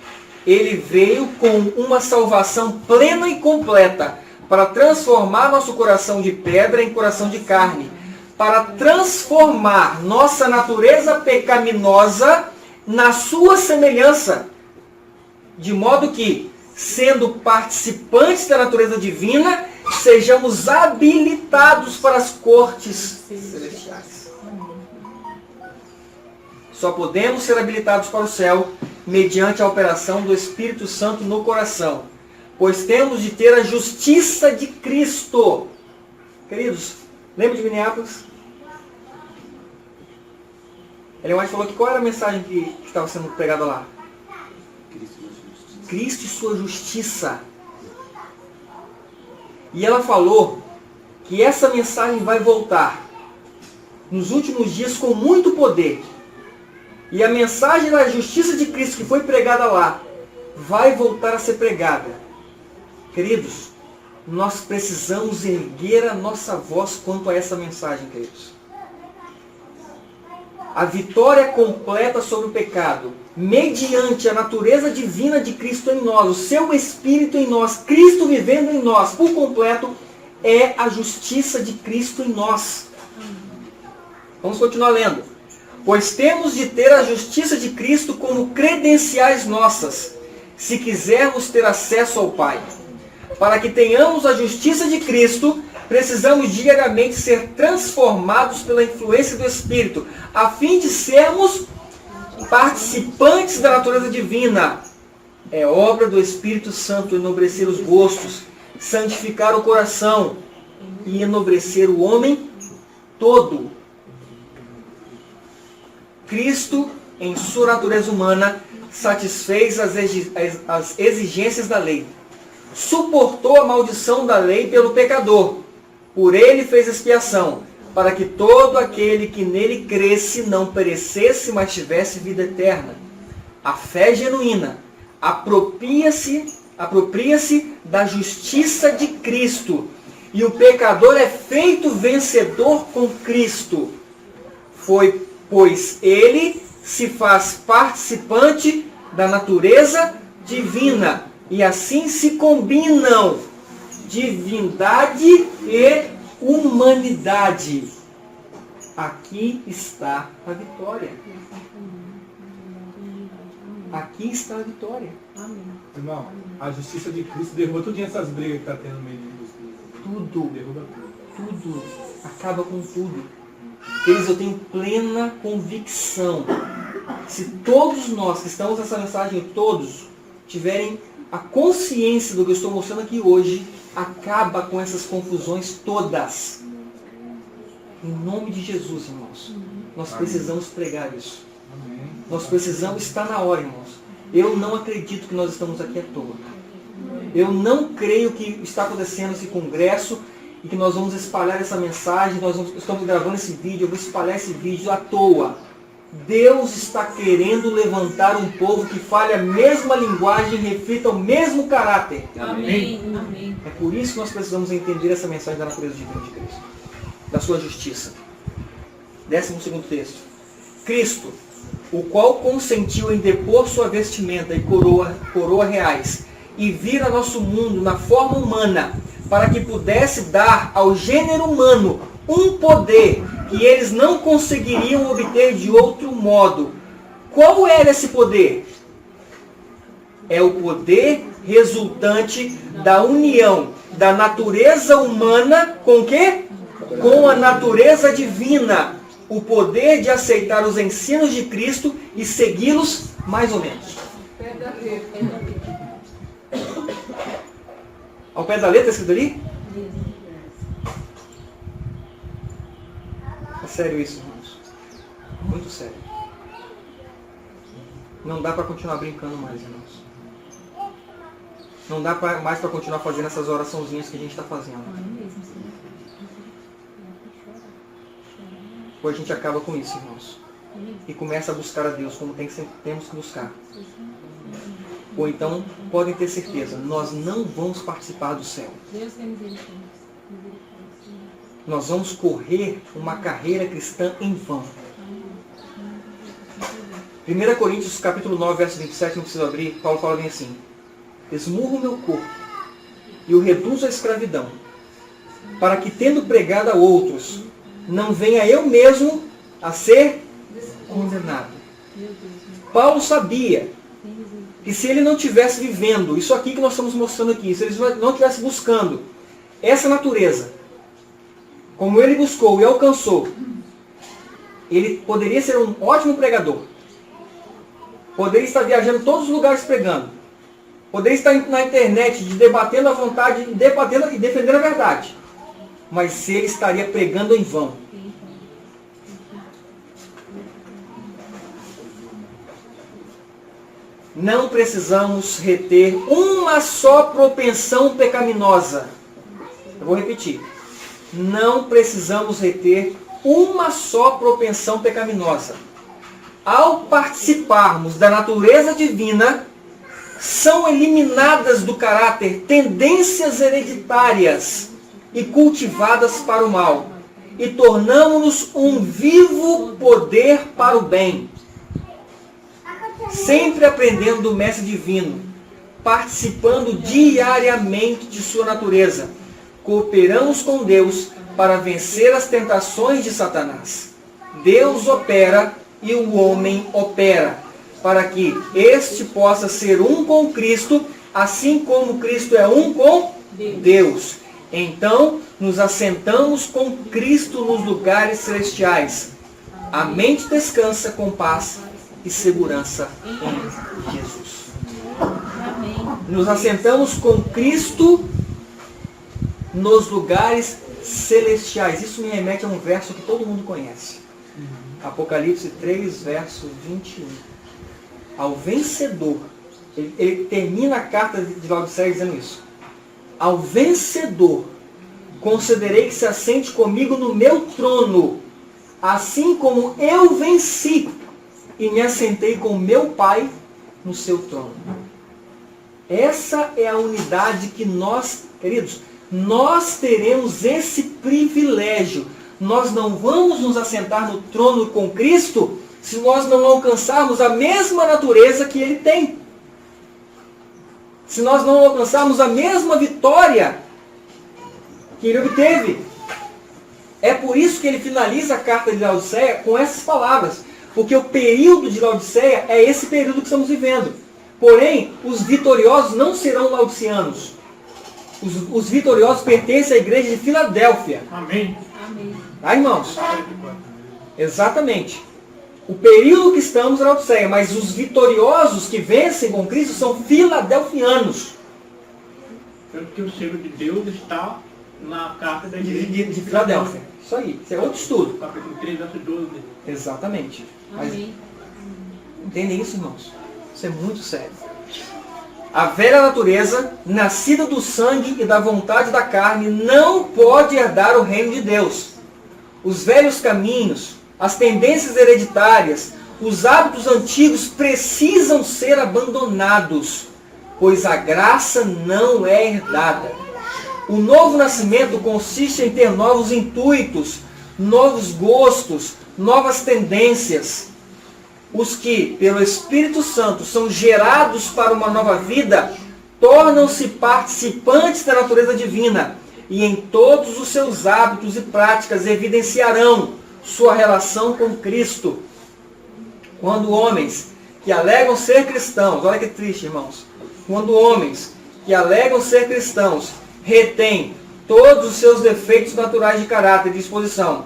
Speaker 6: Ele veio com uma salvação plena e completa para transformar nosso coração de pedra em coração de carne, para transformar nossa natureza pecaminosa na sua semelhança, de modo que, sendo participantes da natureza divina, sejamos habilitados para as cortes celestiais. Só podemos ser habilitados para o céu mediante a operação do Espírito Santo no coração, pois temos de ter a justiça de Cristo. Queridos, lembra de Minneapolis? Ellen White falou que qual era a mensagem que estava sendo pregada lá? Cristo e sua justiça. E ela falou que essa mensagem vai voltar nos últimos dias com muito poder. E a mensagem da justiça de Cristo que foi pregada lá vai voltar a ser pregada. Queridos, nós precisamos erguer a nossa voz quanto a essa mensagem, queridos. A vitória completa sobre o pecado, mediante a natureza divina de Cristo em nós, o seu Espírito em nós, Cristo vivendo em nós, por completo, é a justiça de Cristo em nós. Vamos continuar lendo. Pois temos de ter a justiça de Cristo como credenciais nossas, se quisermos ter acesso ao Pai. Para que tenhamos a justiça de Cristo, precisamos diariamente ser transformados pela influência do Espírito, a fim de sermos participantes da natureza divina. É obra do Espírito Santo enobrecer os gostos, santificar o coração e enobrecer o homem todo. Cristo, em sua natureza humana, satisfez as exigências da lei. Suportou a maldição da lei pelo pecador. Por ele fez expiação, para que todo aquele que nele cresce não perecesse, mas tivesse vida eterna. A fé genuína apropria-se da justiça de Cristo, e o pecador é feito vencedor com Cristo. Pois ele se faz participante da natureza divina, e assim se combinam divindade e humanidade. Aqui está a vitória. Aqui está a vitória.
Speaker 5: Irmão, a justiça de Cristo derruba tudo essas brigas que está tendo no meio dos cristãos.
Speaker 6: Tudo.
Speaker 5: Derruba tudo.
Speaker 6: Tudo. Acaba com tudo. Eles, eu tenho plena convicção. Se todos nós que estamos nessa mensagem, todos, tiverem a consciência do que eu estou mostrando aqui hoje, acaba com essas confusões todas. Em nome de Jesus, irmãos. Nós precisamos pregar isso. Nós precisamos estar na hora, irmãos. Eu não acredito que nós estamos aqui à toa. Eu não creio que está acontecendo esse congresso e que nós vamos espalhar essa mensagem, estamos gravando esse vídeo, eu vou espalhar esse vídeo à toa. Deus está querendo levantar um povo que fale a mesma linguagem e reflita o mesmo caráter.
Speaker 2: Amém. Amém.
Speaker 6: É por isso que nós precisamos entender essa mensagem da natureza divina de Cristo, da sua justiça. 12º texto. Cristo, o qual consentiu em depor sua vestimenta e coroa reais, e vir a nosso mundo na forma humana, para que pudesse dar ao gênero humano um poder que eles não conseguiriam obter de outro modo. Qual era esse poder? É o poder resultante da união da natureza humana com o quê? Com a natureza divina. O poder de aceitar os ensinos de Cristo e segui-los mais ou menos. Ao pé da letra escrito ali? É sério isso, irmãos. Muito sério. Não dá para continuar brincando mais, irmãos. Não dá mais para continuar fazendo essas oraçãozinhas que a gente está fazendo. Pois a gente acaba com isso, irmãos. E começa a buscar a Deus como temos que buscar. Ou então, podem ter certeza, nós não vamos participar do céu. Nós vamos correr uma carreira cristã em vão. 1 Coríntios capítulo 9, verso 27, não precisa abrir, Paulo fala bem assim: esmurro o meu corpo e o reduzo à escravidão, para que, tendo pregado a outros, não venha eu mesmo a ser condenado. Paulo sabia que se ele não estivesse vivendo isso aqui que nós estamos mostrando aqui, se ele não estivesse buscando essa natureza, como ele buscou e alcançou, ele poderia ser um ótimo pregador, poderia estar viajando em todos os lugares pregando, poderia estar na internet debatendo à vontade, debatendo e defendendo a verdade, mas ele estaria pregando em vão. Não precisamos reter uma só propensão pecaminosa. Eu vou repetir. Não precisamos reter uma só propensão pecaminosa. Ao participarmos da natureza divina, são eliminadas do caráter tendências hereditárias e cultivadas para o mal, e tornamos-nos um vivo poder para o bem. Sempre aprendendo do Mestre Divino, participando diariamente de sua natureza, cooperamos com Deus para vencer as tentações de Satanás. Deus opera e o homem opera, para que este possa ser um com Cristo, assim como Cristo é um com Deus. Então, nos assentamos com Cristo nos lugares celestiais. A mente descansa com paz e segurança em Jesus.
Speaker 2: Amém.
Speaker 6: Nos assentamos com Cristo nos lugares celestiais. Isso me remete a um verso que todo mundo conhece. Apocalipse 3, verso 21. Ao vencedor, ele termina a carta de Laodiceia dizendo isso. Ao vencedor, concederei que se assente comigo no meu trono, assim como eu venci e me assentei com meu Pai no seu trono. Essa é a unidade que nós, queridos, nós teremos esse privilégio. Nós não vamos nos assentar no trono com Cristo se nós não alcançarmos a mesma natureza que Ele tem. Se nós não alcançarmos a mesma vitória que Ele obteve. É por isso que ele finaliza a carta de Laodiceia com essas palavras. Porque o período de Laodiceia é esse período que estamos vivendo. Porém, os vitoriosos não serão laodiceanos. Os vitoriosos pertencem à igreja de Filadélfia.
Speaker 4: Amém.
Speaker 2: Amém.
Speaker 6: Tá, irmãos? Exatamente. O período que estamos é Laodiceia, mas os vitoriosos que vencem com Cristo são filadelfianos.
Speaker 4: Porque o selo de Deus está na carta da igreja
Speaker 6: De Filadélfia. Isso aí. Isso é outro estudo.
Speaker 4: Capítulo 3, verso 12.
Speaker 6: Exatamente. Mas
Speaker 2: Amém.
Speaker 6: entendem isso, irmãos? Isso é muito sério. A velha natureza, nascida do sangue e da vontade da carne, não pode herdar o reino de Deus. Os velhos caminhos, as tendências hereditárias, os hábitos antigos precisam ser abandonados, pois a graça não é herdada. O novo nascimento consiste em ter novos intuitos, novos gostos, novas tendências. Os que, pelo Espírito Santo, são gerados para uma nova vida, tornam-se participantes da natureza divina e em todos os seus hábitos e práticas evidenciarão sua relação com Cristo. Quando homens que alegam ser cristãos, olha que triste, irmãos, quando homens que alegam ser cristãos retêm todos os seus defeitos naturais de caráter e disposição,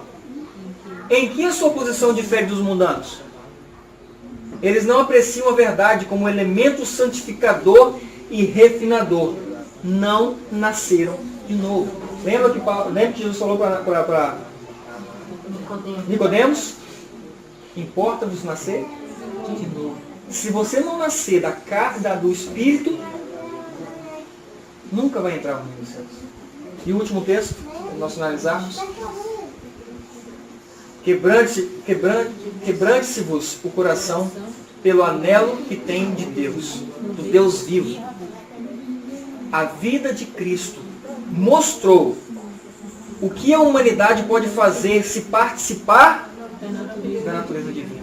Speaker 6: em que a sua posição difere dos mundanos? Eles não apreciam a verdade como elemento santificador e refinador. Não nasceram de novo. Lembra que Jesus falou para Nicodemos? Importa-vos nascer de novo. Se você não nascer da carne do Espírito, nunca vai entrar no reino dos céus. E o último texto, para nós finalizarmos. Quebrante-se-vos o coração pelo anelo que tem de Deus, do Deus vivo. A vida de Cristo mostrou o que a humanidade pode fazer se participar da natureza divina.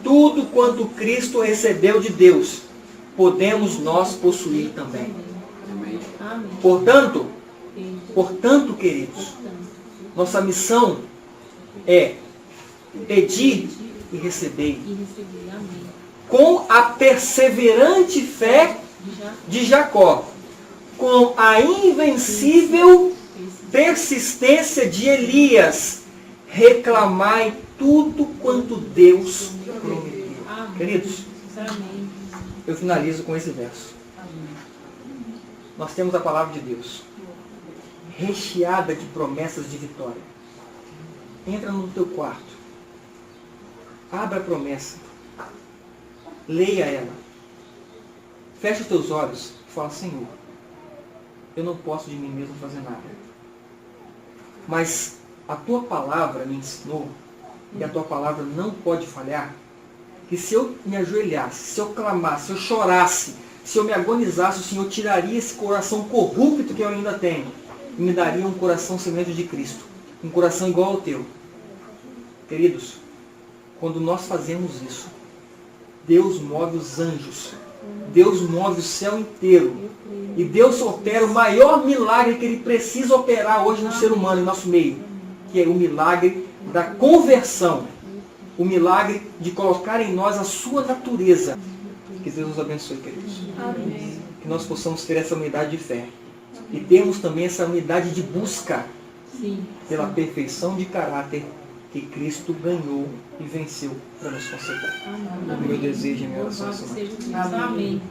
Speaker 6: Tudo quanto Cristo recebeu de Deus, podemos nós possuir também. Portanto, queridos, nossa missão é pedir e receber. Com a perseverante fé de Jacó, com a invencível persistência de Elias, reclamai tudo quanto Deus prometeu. Queridos, eu finalizo com esse verso. Nós temos a palavra de Deus, recheada de promessas de vitória. Entra no teu quarto, abra a promessa, leia ela, fecha os teus olhos e fala: Senhor, eu não posso de mim mesmo fazer nada, mas a tua palavra me ensinou, e a tua palavra não pode falhar, que se eu me ajoelhasse, se eu clamasse, se eu chorasse, se eu me agonizasse, o Senhor tiraria esse coração corrupto que eu ainda tenho e me daria um coração semelhante de Cristo, um coração igual ao teu. Queridos, quando nós fazemos isso, Deus move os anjos, Deus move o céu inteiro, e Deus opera o maior milagre que Ele precisa operar hoje no ser humano, em nosso meio, que é o milagre da conversão, o milagre de colocar em nós a sua natureza. Que Deus nos abençoe, queridos.
Speaker 2: Amém.
Speaker 6: Que nós possamos ter essa unidade de fé e termos também essa unidade de busca pela perfeição de caráter que Cristo ganhou e venceu para nos conceder. O meu desejo e a minha oração.
Speaker 2: Louvado seja Cristo. Amém.